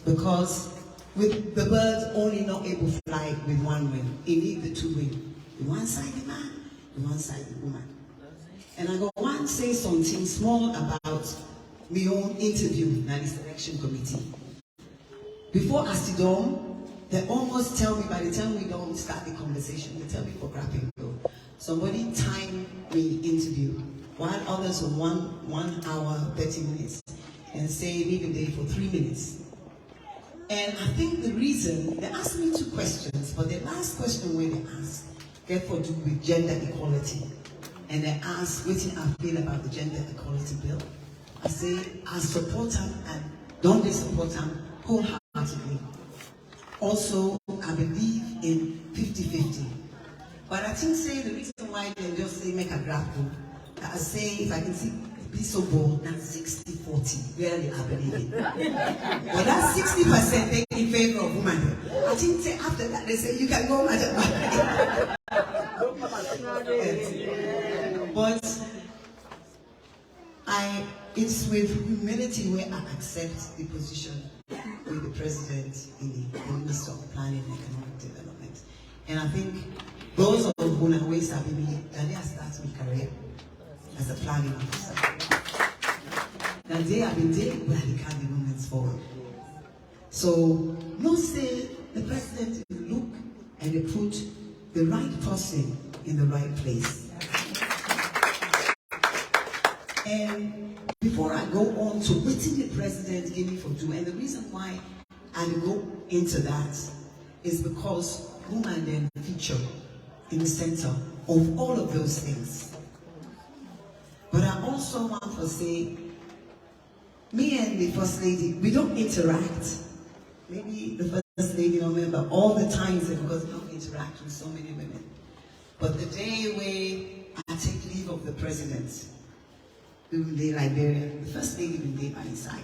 [SPEAKER 2] because with the birds only not able to fly with one wing, it need the two wings. The one side the man, the one side the woman. And I go want to say something small about my own interview in the selection committee. Before I sit down, they almost tell me by the time we don't start the conversation, they tell me for grabbing though. Somebody timed me interview, while others were 1 hour, 30 minutes, and say leave a day for 3 minutes. And I think the reason, they asked me 2 questions, but the last question where they asked, get for do with gender equality. And they asked, what do I feel about the gender equality bill? I say, I support them and don't they support them wholeheartedly. Also, I believe in 50-50. But I think say the reason why they just say make a grapple, I say if I can see be so bold, that's 60-40. Really, I believe it. But that's 60% in favor of women. I think say after that they say you can go madam. But it's with humility where I accept the position with the president in the Minister of Planning and Economic Development. And I think those of who are always having me, that they start my career as a planning officer. That they have been there where they carry the movements forward. So, no say the president will look and they put the right person in the right place. And before I go on to what the president gave me for do, and the reason why I go into that is because women then feature in the center of all of those things. But I also want to say, me and the First Lady, we don't interact. Maybe the First Lady don't remember all the times because we don't interact with so many women. But the day where I take leave of the president, we will lay Liberia, the First Lady will lay by his side.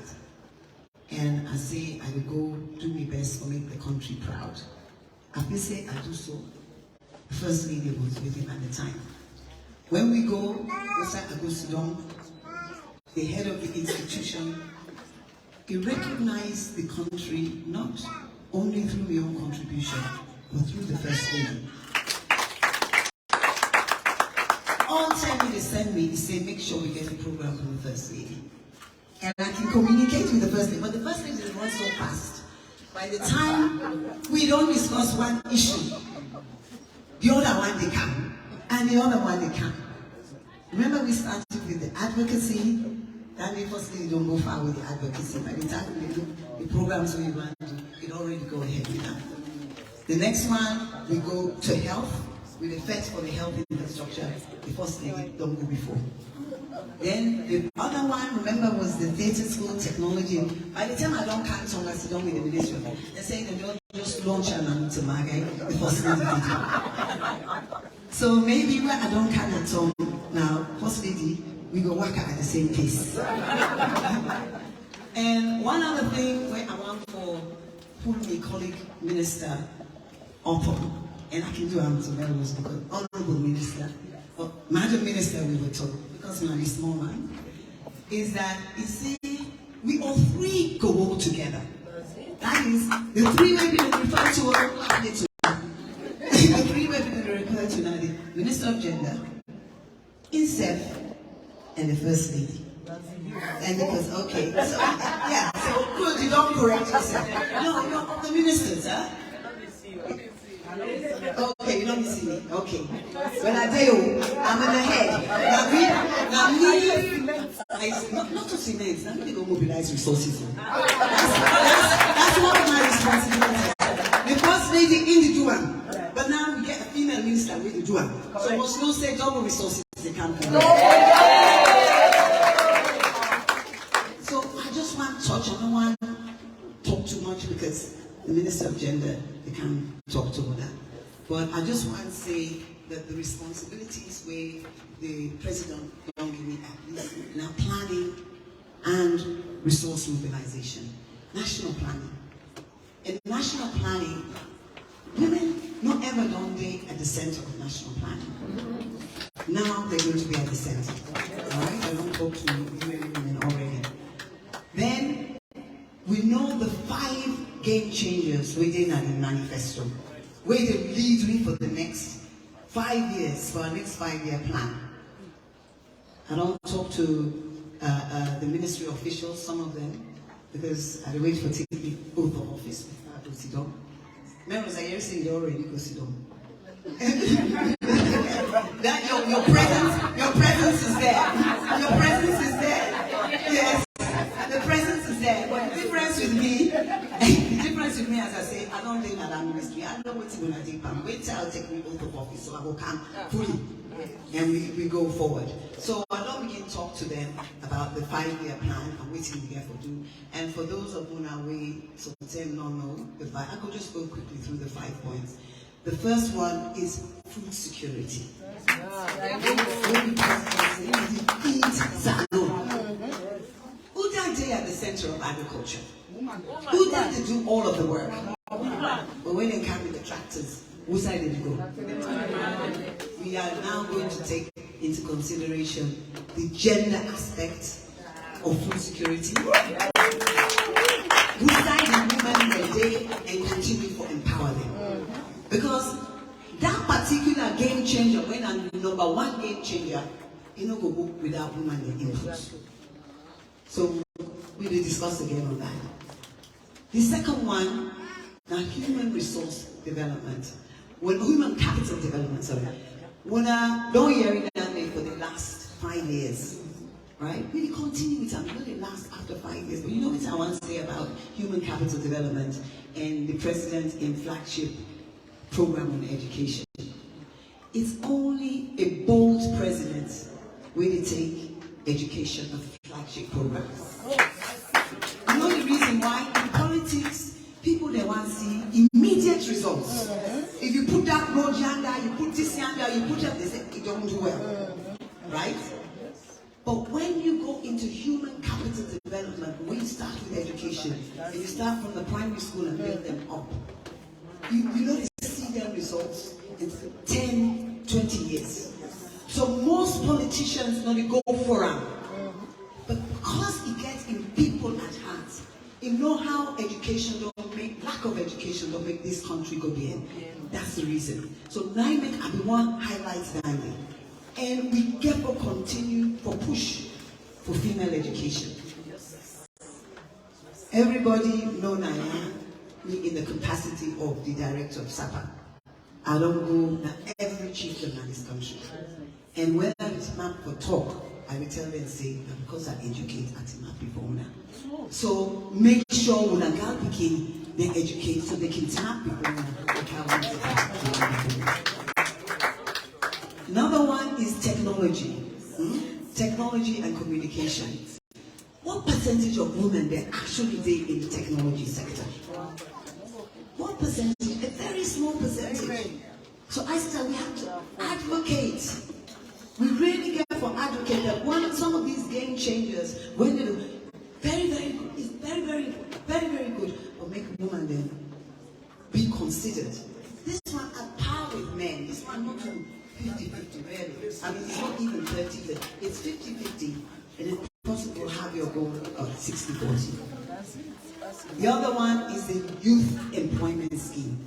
[SPEAKER 2] And I say I will go do my best to make the country proud. I will say I do so. The First Lady was with him at the time. When we go, outside I go sit down, the head of the institution, he recognized the country not only through your own contribution, but through the First Lady. All time they send me, they say, make sure we get a program from the First Lady. And I can communicate with the First Lady, but the First Lady runs so fast. By the time we don't discuss one issue, the other one they come, and the other one they come. Remember we started with the advocacy, and the First Lady don't go far with the advocacy. By the time we do the programs we want to do, it already go ahead with that. The next one, we go to health, with the first for the health infrastructure. The First Lady don't go before. Then the other one, remember, was the theatre school technology. By the time I don't count on, I sit down with the ministry. They say they don't just launch an to my guy, the First Lady did. So maybe where I don't count at all now, First Lady, we go work at the same pace. And one other thing where I want to pull my colleague minister up on, and I can do to very much because honorable minister, or madam minister we were told, because I'm a small man, is that you see, we all three go all together. That is, the three way people refer to the three way people refer to now, the Minister of Gender, INSEF, and the First Lady. And because, okay, so, yeah, so good, you don't correct yourself. No, no, the ministers, huh? Okay, you don't see me. Okay. When I tell you, I'm in the head. Not to cement, I'm going to go mobilize resources. That's one of my responsibilities. The first lady in the Duan, but now we get a female minister with the Duan. So must not say double resources they can't do. So I just want to touch, I don't want to talk too much because the Minister of Gender, they can't talk to that. But I just want to say that the responsibilities where the President don't give me at least now planning and resource mobilization. National planning. In national planning, women not ever don't they at the center of national planning. Now they're going to be at the center. Alright? I don't talk to women already. Then we know the 5 game changers within the manifesto, where they lead me for the next 5 years, for our next 5-year plan. I don't talk to the ministry officials, some of them, because I wait for taking oath of office before I go sit down. Members, I hear saying they already go sit down. That your presence is there. Your presence is there. Yes. The presence is there, but the difference with me, as I say, I don't think Madam Ministry, I don't know what's going to take time. Wait till I'll take me oath of office, so I will come fully, and we go forward. So I don't begin to talk to them about the 5-year plan and waiting to get for do. And for those of whom are we, so them not know, I could just go quickly through the 5 points. The first one is food security. Who does they at the center of agriculture? Who does they do all of the work? But when they carry the tractors, whose side did they go? We are now going to take into consideration the gender aspect of food security. Whose side the women were there and continue to empower them? Because that particular game changer, when I'm number 1 game changer, you know, go without women input. So we will discuss again on that. The second one, now human resource development. When human capital development, sorry. When I don't hear it down there for the last 5 years, right? We continue with them, not the last after 5 years. But you know what I want to say about human capital development and the president in flagship program on education. It's only a bold president when they take education as a flagship program. You know the reason why? In politics, people they want to see immediate results. If you put that road yonder, you put this yonder, you put that, they say it don't do well. Right? But when you go into human capital development, when you start with education, and you start from the primary school and build them up, you know they see their results in 10, 20 years. So most politicians know they go for them. But because it gets in people at heart, you know how education don't make, lack of education don't make this country go there. That's the reason. So NIMEC Abiwan highlights that. And we get to continue for push for female education. Everybody know Naya, me in the capacity of the director of SAPA. I don't go to every chiefdom in this country. And whether it's map for talk, I will tell them and say, because I educate at map before now. So make sure when a girl became, they educate so they can tap people now. Another one is technology. Technology and communication. What percentage of women there actually there in the technology sector? What percentage? A very small percentage. So I said we have to advocate. We really get for advocate that some of these game changers, when they do very, very good, it's very, very, very, very good, but make women then be considered. This one at par with men. This one not to 50-50 really. I mean it's not even 30, it's 50-50, and it's possible to have your goal of 60-40. The other one is the youth employment scheme,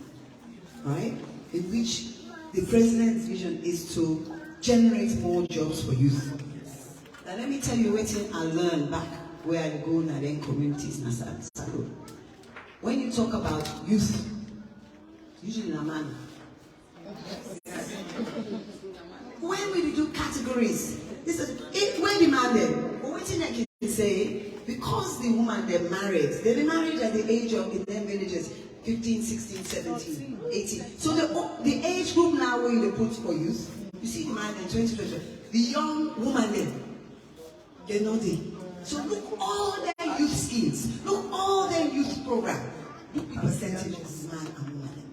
[SPEAKER 2] right? In which the president's vision is to generate more jobs for youth.
[SPEAKER 11] Now let me tell you what I learned back where I go in the communities. When you talk about youth, usually in a man. When we do categories, this is when demanded. But what I can say, because the woman they're married at the age of in them villages 15, 16, 17, 18. So the age group now where they put for youth, you see the man in 2020, the young woman then, they're not there. So look all their youth schemes, look all their youth program. Look the percentages, man and woman.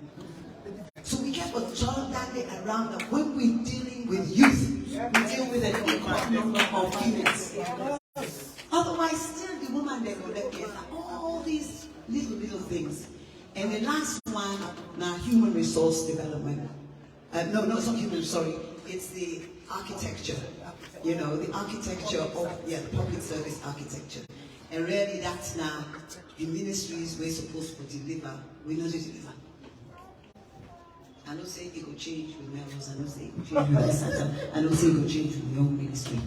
[SPEAKER 11] So we get a job that day around that when we're dealing with youth, we deal with an equal number of females. Otherwise, still the woman they will let get all these little things. And the last one, now human resource development. No, it's not human, sorry. It's the architecture. You know, the architecture of the public service architecture. And really that's now the ministries we're supposed to deliver. We know to deliver. I don't say it will change with Melrose, I don't say it will change with the Satan, I don't say it will change with the young ministry.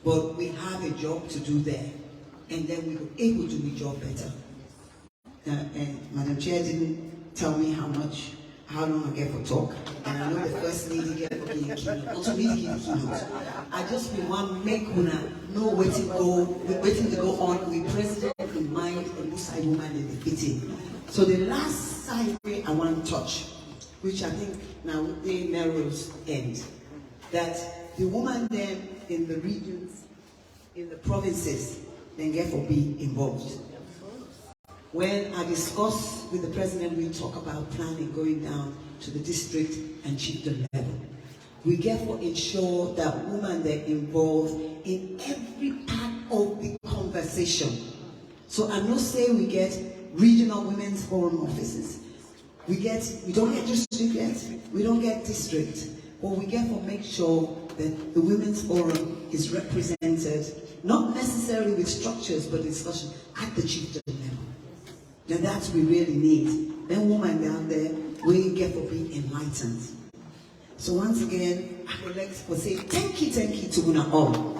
[SPEAKER 11] But we have a job to do there, and then we were able to do the job better. And Madam Chair didn't tell me how long I get for talk, and I know the First Lady get for being keynote. Also, me to give the keynote. I just want to make una know where to go on with President in mind and who side woman in the fitting. So the last side way I want to touch, which I think now the Melrose end, that the woman then in the regions, in the provinces, then get for be involved. When I discuss with the president, we talk about planning going down to the district and chieftain level. We therefore ensure that women are involved in every part of the conversation. So I'm not saying we get regional women's forum offices. We don't get district yet, we don't get district, but we therefore make sure that the women's forum is represented, not necessarily with structures, but discussion at the chieftain level. Now that's what we really need. Then women down there, we get to be enlightened. So once again, I would like to say thank you to Una all.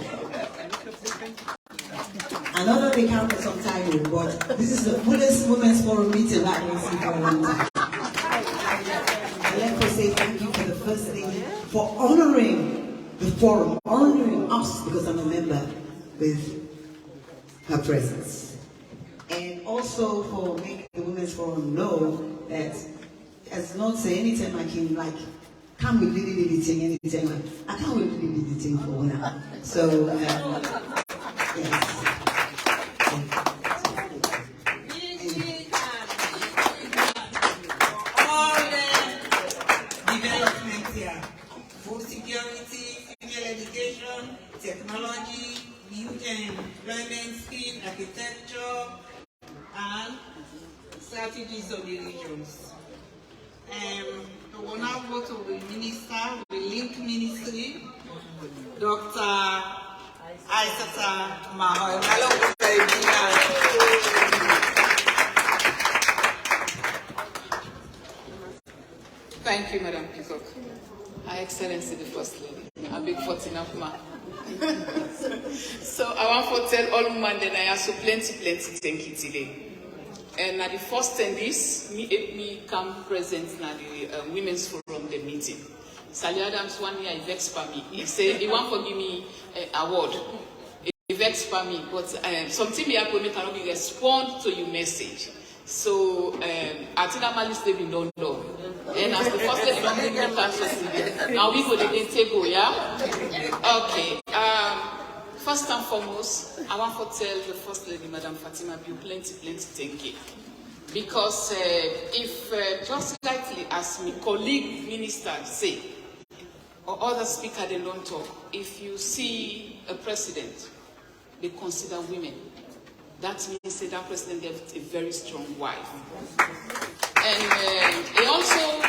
[SPEAKER 11] I know that they count for some time, but this is the fullest women's forum meeting I can see for a long time. I'd like to say thank you for the First Lady for honoring the forum, honoring us because I'm a member with her presence. And also for making the Women's Forum know that, as not say anytime I can can't we really the thing anytime I can't really the thing for now. So yes.
[SPEAKER 3] All the development here, food security, female education, technology, youth employment scheme, architecture, and strategies of the regions. We will now go to the minister, the link ministry, Dr. Aisata Mahoy.
[SPEAKER 22] Thank you, Madam Peacock. Her Excellency the First Lady. A big Fatima. So I want to tell all women that I have so plenty thank you today. And at the first time this, me come present na the Women's Forum the meeting. Sally Adams 1 year he vexed for me. He said he want to give me award. He vexed for me, but something me happen me cannot respond to your message. So I think I'm list in London. And as the first lady don't bring me cancer now we go the table, yeah? Okay. First and foremost, I want to tell the First Lady, Madam Fatima, plenty thank you. Because if just likely as my colleague minister say, or other speaker they don't talk, if you see a president, they consider women. That means that president has a very strong wife. And he also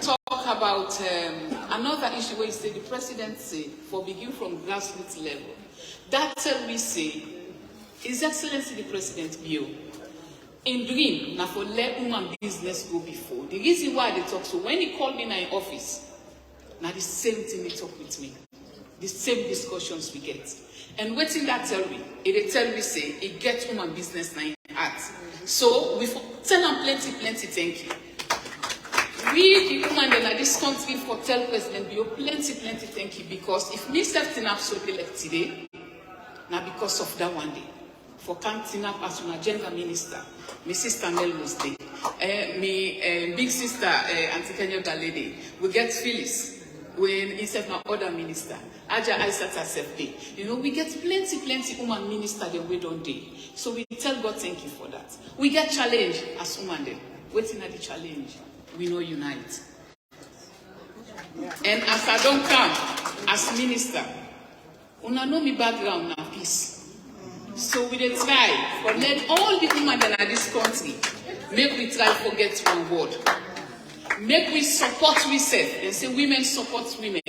[SPEAKER 22] talk about another issue where he said the presidency for begin from grassroots level. That we say, His Excellency the President Bio, in dream, now for let woman business go before. The reason why they talk, so when he called me in office, now the same thing they talk with me. the same discussions we get. And waiting that tell me, it tell me say, it get woman business na in heart. So we tell them plenty thank you. We, the woman in this country, for tell President Bio plenty thank you, because if me stepping up so left today, now because of that one day, for counting up as an agenda minister, my sister Mel was there, my big sister Auntie Kenya Galede, we get Phyllis. When instead of other minister, Aja Aisat herself day. You know, we get plenty woman minister then we don't day. So we tell God thank you for that. We get challenge as woman then. Waiting at the challenge, we know unite. And as I don't come as minister, una know me background now peace. So we dey try for let all the women that are this country make we try forget one word. Make we support ourselves. They say women support women.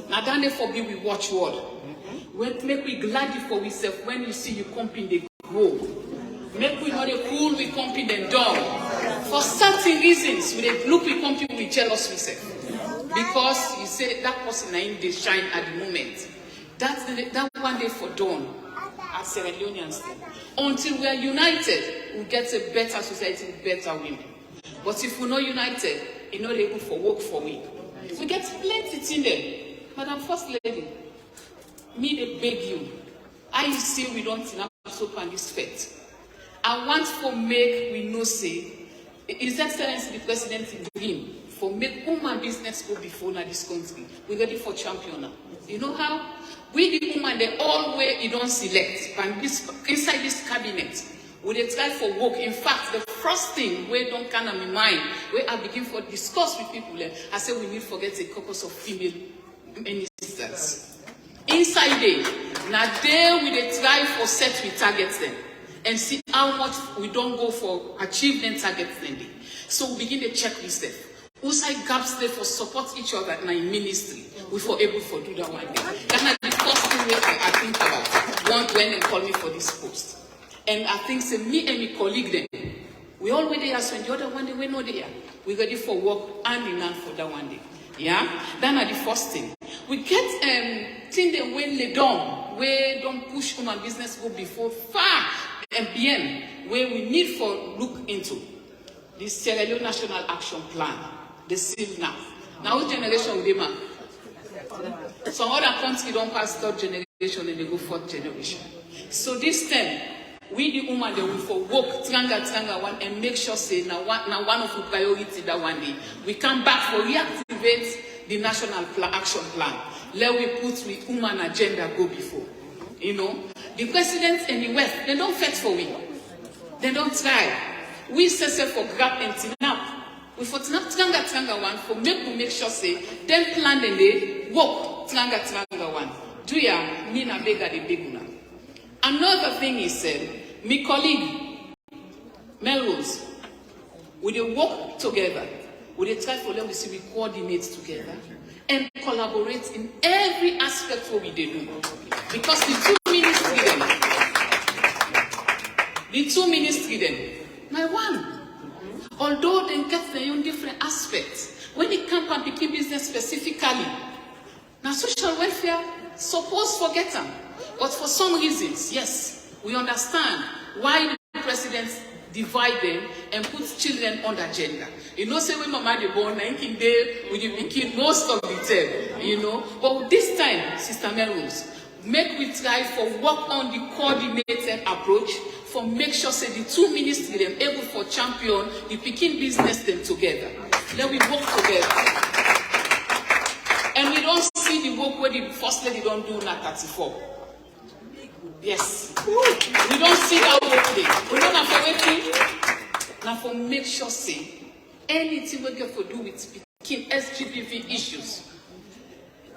[SPEAKER 22] Now then they forbid we watch word. Make we glad you for ourselves when you see you comping they grow. Make we not a cool we comping them down. For certain reasons, we they look we comping we jealous ourselves. Because you say that person in they shine at the moment. That one day for dawn as Sierraleoneans. Until we are united, we get a better society, better women. But if we're not united, it's not able for work for we. We get plenty in there. Madam First Lady, me they beg you. I see we don't enough soap on this fete. I want for make we know say His Excellency the President in dream for make woman business go before now this country. We're ready for champion. You know how? We the woman they all way you don't select and this inside this cabinet. We dey try for work. In fact, the first thing we don't kind of my mind, where I begin for discuss with people, I say we need to get a caucus of female ministers. Inside there, now there we dey try for set we target them and see how much we don't go for achieve them targets them. So we begin to check with them. Outside gaps there for support each other in ministry. We for able to do that one day. That's the first thing I think about when they call me for this post. And I think say me and my colleague then, we already there, so the other one day we know there. We ready for work and in hand for that one day. Yeah? That's the first thing. We get thing that when they don't push woman business go before far and beyond where we need for look into the Sierra Leone National Action Plan, the SIL now. Now which generation will they man? Some other countries don't pass third generation and they go fourth generation. So this time we the woman they will for work tranga one and make sure say now one of the priority that one day we come back for reactivate the national action plan. Let we put the woman agenda go before. You know, the presidents in the West they don't fight for we. They don't try. We say for grab and tinap. We for tranga one for make sure say them plan and they work tranga one. Do ya mean a bigger the big one? Another thing is my colleague, Melrose, we dey work together. We dey try for them to see we coordinate together and collaborate in every aspect what we do. Because the two ministry my one. Although they get their own different aspects, when it comes to picking business specifically, now social welfare, suppose forget them. But for some reasons, yes, we understand why the presidents divide them and put children on the agenda. You know, say when Mama de born 19 days, we begin most of the time, you know. But this time, Sister Melrose, make we try for work on the coordinated approach for make sure say the two ministries them able for champion the picking business them together. Let we work together. And we don't see the work where the first lady don't do na 34. Yes. We don't see that work there. We don't have to wait. Now for make sure say anything we get for do with picking SGPV issues.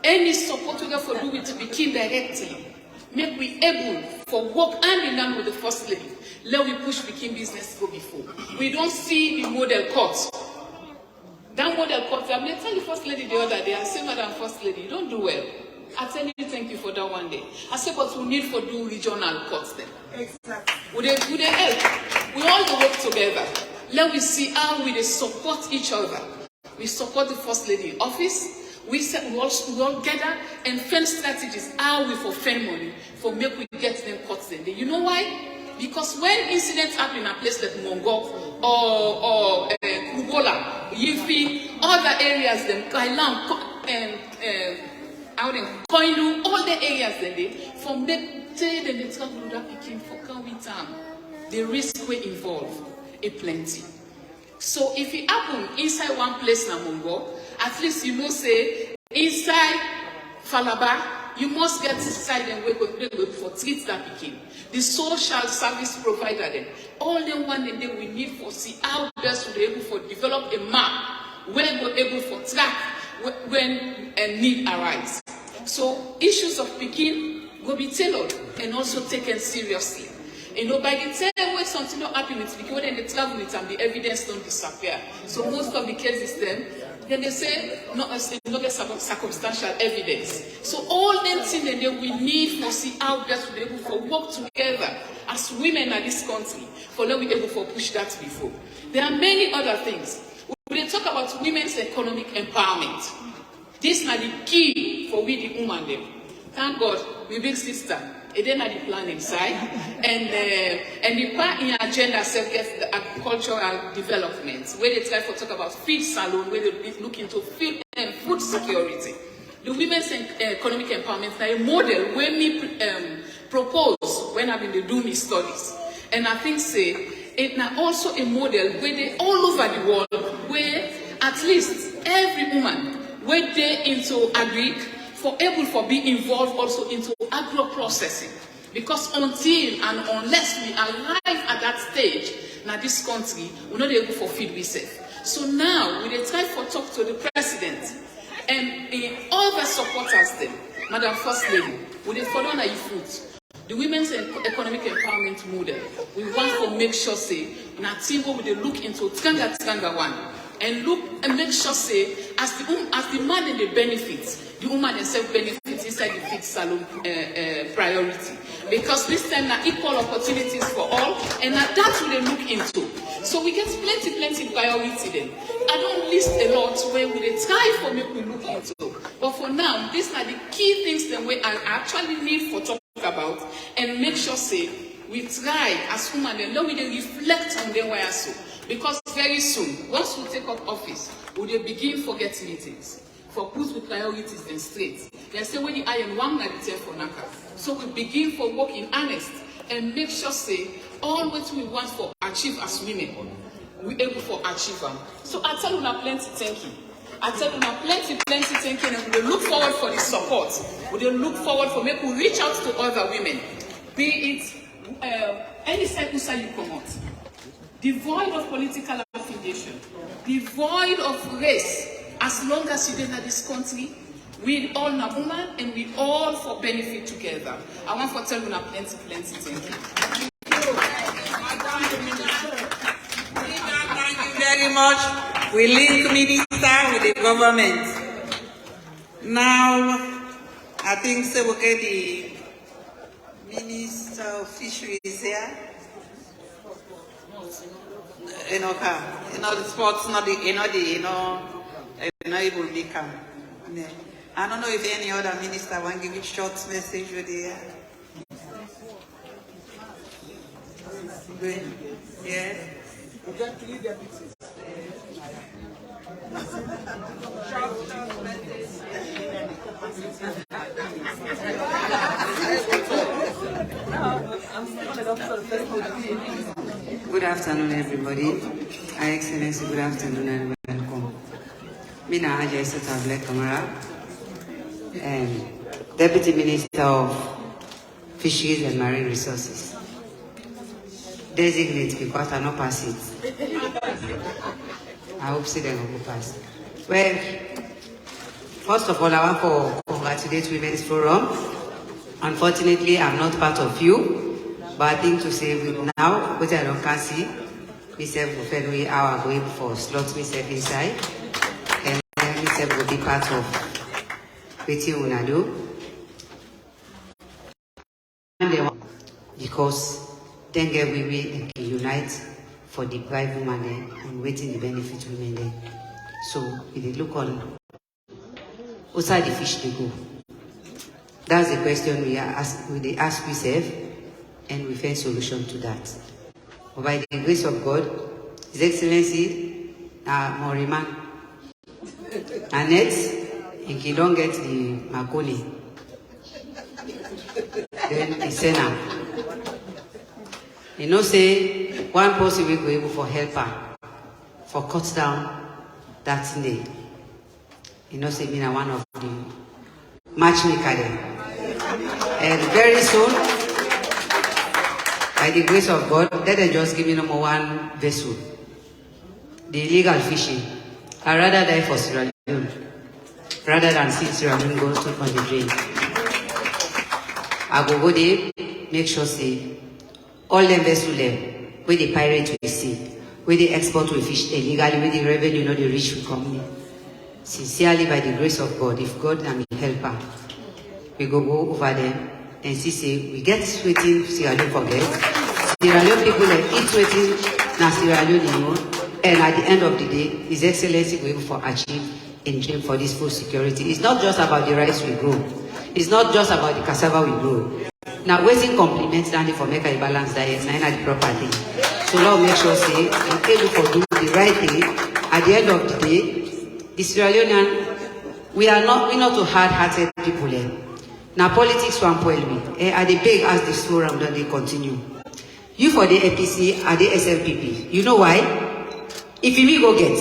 [SPEAKER 22] Any support we get for do with picking directly. Make we able for work hand in hand with the first lady. Let we push picking business go before. We don't see the model court. That model court, I'm going to tell the first lady the other day, I say, Madam First Lady, you don't do well. I tell you, thank you for that one day. I say, but we need for do regional courts then. Exactly. Would they help? We all work together. Let we see how we support each other. We support the First Lady office. We said we all gather and find strategies how we for find money for make we get them cut them. You know why? Because when incidents happen in a place like Mongo or Kubola, Yifi, other areas, them Kailam, Koinu, all the areas they from the day they travel that picking for Kawitam, the risk we involve a plenty. So if it happen inside one place na Mongo, at least you know say inside Falaba, you must get inside and wait for treat that picking. The social service provider then, all the one and then we need for see how best we able for develop a map where we're able for track when a need arise. So issues of picking will be tailored and also taken seriously. You know, by the time when something not happen with because then they travel with and the evidence don't disappear. So most of the cases then they say not get circumstantial evidence. So all them things that we need to see how best we able to work together as women in this country for them we able to push that before. There are many other things. We talk about women's economic empowerment. This is the key for we the woman them. Thank God, we big sister. And then at the planning side, and the part in agenda self gets the agricultural development, where they try to talk about feed salon, where they look into food and food security. The women's economic empowerment is a model when we propose when I've been doing these studies, and I think say it's also a model where they all over the world, where at least every woman where they into agri. For able for be involved also into agro-processing. Because until and unless we arrive at that stage, now this country, we're not able for feed we safe. So now, we try for talk to the president and all the supporters them, Madam First Lady, we follow on your foot. The women's economic empowerment model, we want to make sure say, now team will look into Tranga one. And look and make sure say, as the man and the benefits, the woman herself benefits inside the feed salon priority. Because this time now equal opportunities for all, and that's what they look into. So we get plenty priority then. I don't list a lot where we try for me to look into. But for now, these are the key things that we actually need for talk about and make sure say we try as women and then we reflect on them where so. Because very soon, once we take up office, we will begin forget meetings. For put with priorities and straight. They say when the iron one night for Naka. So we begin for work in earnest and make sure say all what we want for achieve as women, we able for achieve them. So I tell you now plenty thank you. I tell you now plenty thank you, and we look forward for the support. We look forward for make we reach out to other women. Be it any circle you come out. Devoid of political affiliation, devoid of race. As long as you're in this country, we all na woman and we all for benefit together. I want to tell you now plenty thank you.
[SPEAKER 3] Thank you very much. We link minister with the government. Now, I think so we'll get the Minister of Fisheries here. The sports, not able to become. I don't know if any other minister want to give a short message with you. Yeah.
[SPEAKER 12] Good afternoon, everybody. Your Excellency, good afternoon and welcome. Mina Haja Isota Black Camera, Deputy Minister of Fisheries and Marine Resources. Designate because I not pass it. I hope they will pass. Well, first of all, I want to congratulate Women's Forum. Unfortunately, I'm not part of you, but I think to say with now, which I don't can see, myself will find way how I go for slot myself inside, and then myself will be part of what you wanna do. Because then we unite for the deprived women and waiting the benefit women there. So we look on outside the fish they go? That's the question we ask ourselves, and we find solution to that. But by the grace of God, His Excellency, Moriman, Annette, if you don't get the Makoni, then the Senna. You know, say, one person will go able for helper, for cut down that day. You know, say, me one of the matchmaker there. And very soon, by the grace of God, let them just give me number one vessel. The illegal fishing. I'd rather die for Sierra Leone rather than see Sierra Leone go to on the drain. I go there, make sure say all them vessels there, where the pirate we see, where the export we fish illegally, where the revenue not the rich we come in. Sincerely, by the grace of God, if God and me helper, we go over there and see we get sweating Sierra Leone forget. Sierra Leone people like eat sweating na Sierra Leone, you know. And at the end of the day, His Excellency will for achieve and dream for this food security. It's not just about the rice we grow. It's not just about the cassava we grow. Now, waiting compliments standing for make a balanced diet, and the proper thing. So Lord make sure say we're able to do the right thing. At the end of the day, the Sierra Leonean, we're not too hard-hearted people here. Now politics won't spoil me. Are they big as this forum that they continue? You for the APC are the SLPP. You know why? If you go get,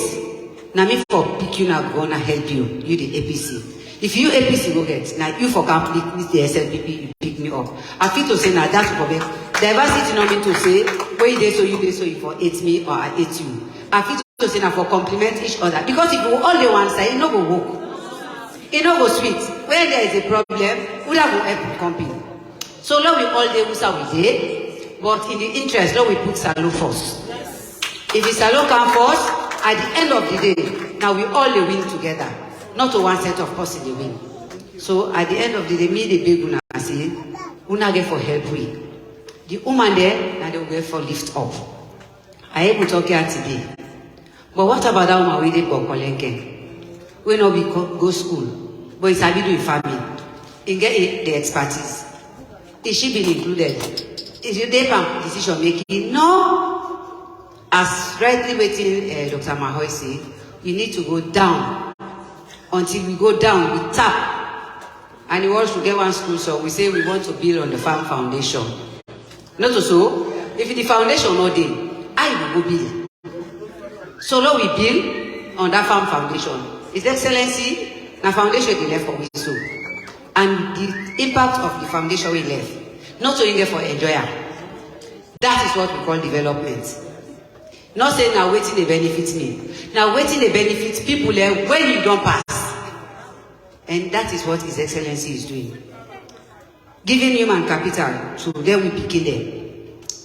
[SPEAKER 12] now me for pick you now gonna help you the APC. If you APC go get, now you for complete with the SLPP, you pick me up. I feel to say now that's problem. Diversity not mean to say, where you so you for hate me or I hate you. I feel to say now for compliment each other. Because if you all the one side, you no go work. It no go sweet. When there is a problem, we have to help company. So now we all day we there, but in the interest, now we put Salo first. If the Salo come first, at the end of the day, now we all win together. Not to one set of person they win. So at the end of the day, me the big una say, una get for help we. The woman there, now they will get for lift up. I able to talk here today. But what about that woman we did go Kolenke? We know we go school, but it's happy doing farming. You get the expertise. Is she been included? Is your day decision making? No. As rightly waiting, Dr. Mahoy say, you need to go down. Until we go down, we tap. And he wants to get one school, so we say we want to build on the farm foundation. Not so. If the foundation not there, I will go build. So now we build on that farm foundation. His Excellency, the foundation we left for we so. And the impact of the foundation we left, not only there for enjoyer. That is what we call development. Not saying now waiting they benefit me. Now waiting they benefit people there when you don't pass. And that is what His Excellency is doing. Giving human capital to them we begin there.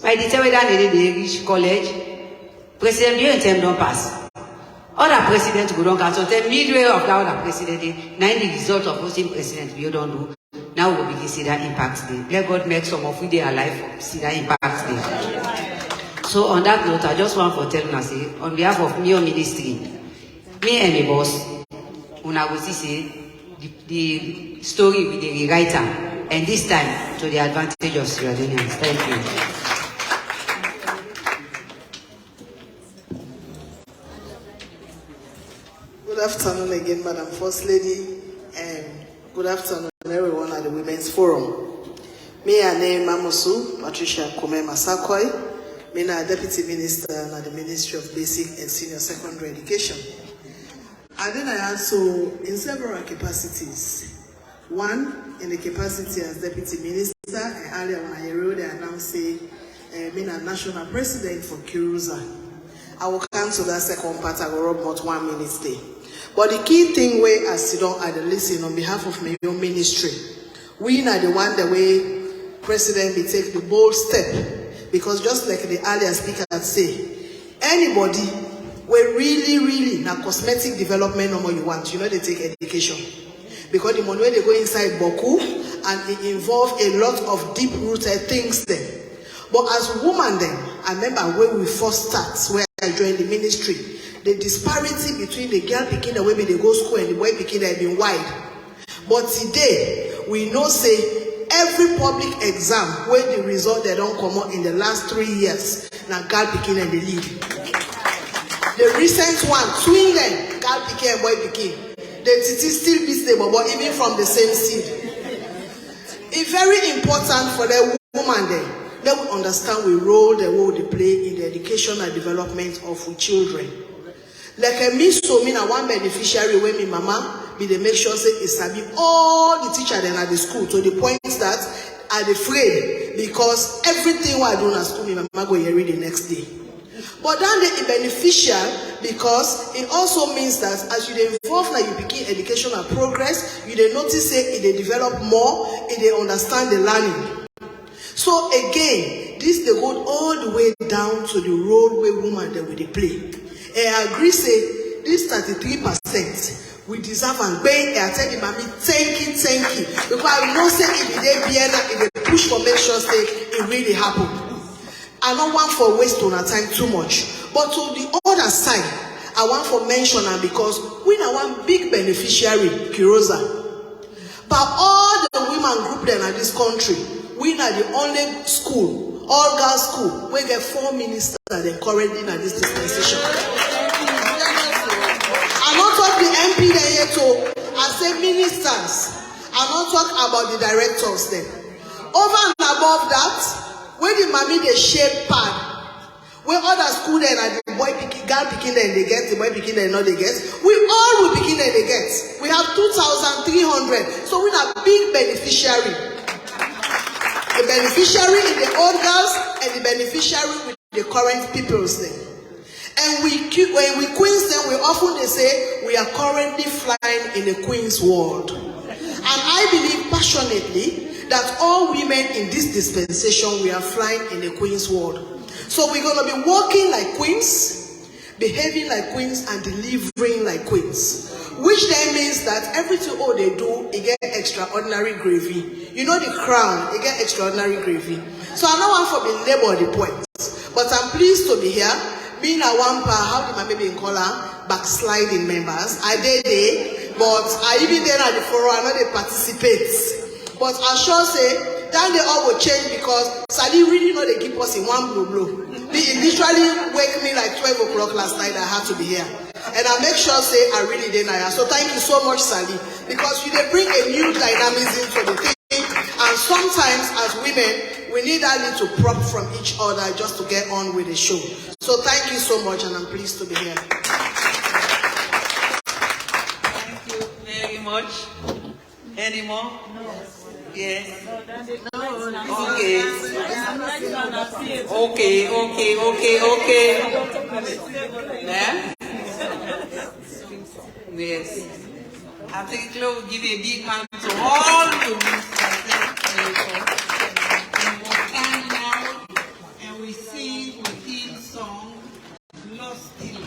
[SPEAKER 12] By the time they reach college, President Leone don't pass. Other presidents go down so the midway of that other president, now the result of hosting president we don't do. Now we begin to see that impact day. Let God make some of we they alive see that impact day. So on that note, I just want to tell you, say, on behalf of me or ministry, me and the boss, una will see the story with the rewriter, and this time to the advantage of Sierra Leoneans. Thank you.
[SPEAKER 6] Good afternoon again, Madam First Lady, and good afternoon everyone at the Women's Forum. Me and name Mamusu Patricia Kome Masakoi. Me na Deputy Minister at the Ministry of Basic and Senior Secondary Education. And then I also in several capacities. One, in the capacity as Deputy Minister, and earlier when I wrote, I announced me na National President for Kiruza. I will come to that second part, I will rub about 1 minute stay. But the key thing where I sit down at the listen on behalf of my own ministry, we are the one the way President will take the bold step. Because just like the earlier speaker had said, anybody will really now cosmetic development no more you want, you know they take education. Because the money where they go inside Boku and it involve a lot of deep-rooted things there. But as woman then, I remember when we first start, where I joined the ministry, the disparity between the girl picking the way they go school and the boy picking have been wide. But today, we know say every public exam where the result they don't come out in the last 3 years, now girl picking and the lead. The recent one, twin them, girl picking and boy picking. The titi still be stable, but even from the same seed. It's very important for the woman then. Let we understand we role the role they play in the education and development of we children. Like a miss to me, one beneficiary when me mama be they make sure say it's sabi all the teacher then at the school to the point that I'm afraid because everything what I do at school, me mama go hear it the next day. But then they beneficial because it also means that as you involve like you begin educational progress, you they notice say they develop more, they understand the learning. So again, this they go all the way down to the role where woman that they play. And I agree say this 33% we deserve and pay. I tell you, mommy, thank you. Because I know say if they push for make sure say it really happen. I don't want for waste on our time too much. But to the other side, I want for mention and because we are one big beneficiary, Kirosa. But all the women group then in this country, we are the only school, all girls school, we get 4 ministers then currently in this dispensation. I don't talk the MP there yet to I say ministers. I don't talk about the directors then. Over and above that, when the mommy they shape pad, when other school then are the boy picking, girl picking then they get, the boy picking then not they get. We all will picking then they get. We have 2,300, so we are big beneficiary. The beneficiary in the old girls and the beneficiary with the current peoples then. And when we queens them, we often they say we are currently flying in the queen's world. And I believe passionately that all women in this dispensation, we are flying in the queen's world. So we're going to be walking like queens, behaving like queens, and delivering like queens. Which then means that everything all they do, it get extraordinary gravy. You know the crown, it get extraordinary gravy. So I don't want for the labor the point. But I'm pleased to be here. Being a one part, how did my baby in color backsliding members? I did it, but I even there at the forum, I know they participate. But I sure say that they all will change because Sally really know they keep us in one blow. They literally wake me like 12 o'clock last night. I had to be here. And I make sure say I really didn't. So thank you so much, Sally, because you they bring a new dynamism to the thing. And sometimes as women, we need that little prop from each other just to get on with the show. So thank you so much, and I'm pleased to be here.
[SPEAKER 3] Thank you very much. Any more? No. Yes. Okay. Yeah? Yes. I think we'll give a big hand to all the ministers. And we sing the theme song, Lost in.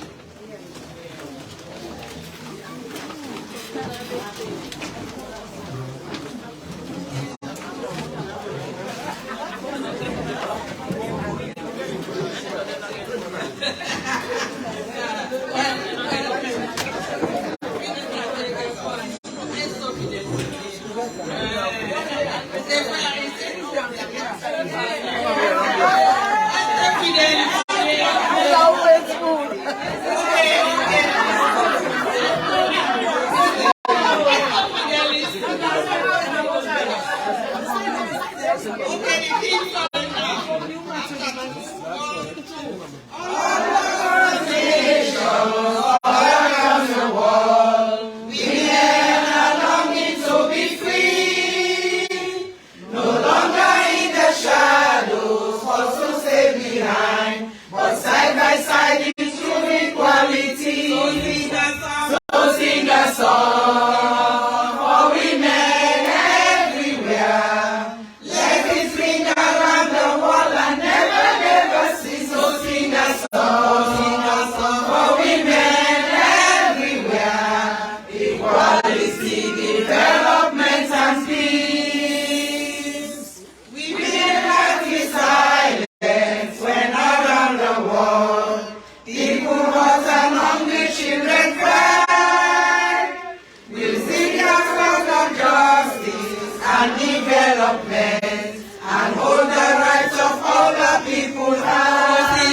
[SPEAKER 2] and development, and hold the rights of all the people high.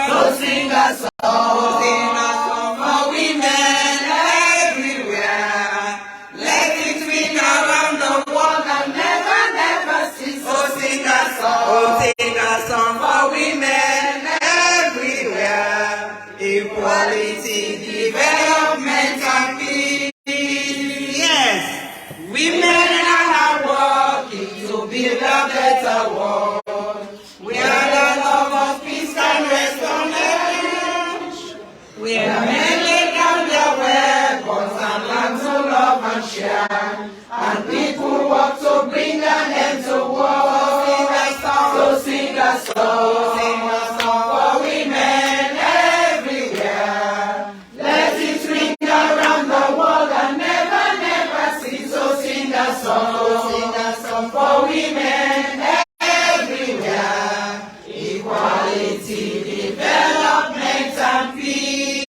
[SPEAKER 2] So sing a song, for women everywhere. Let it ring around the world and never, never cease. So sing a song for women everywhere. Equality, development, and peace. Yes, women are working to build a better world. We are the love of peace and restoration. We are men lay down their weapons and learn to love and share. And people work to bring an end to war. So sing a song for women everywhere. Let it ring around the world and never, never cease. So sing a song for women everywhere. Equality, development, and peace.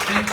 [SPEAKER 1] Thank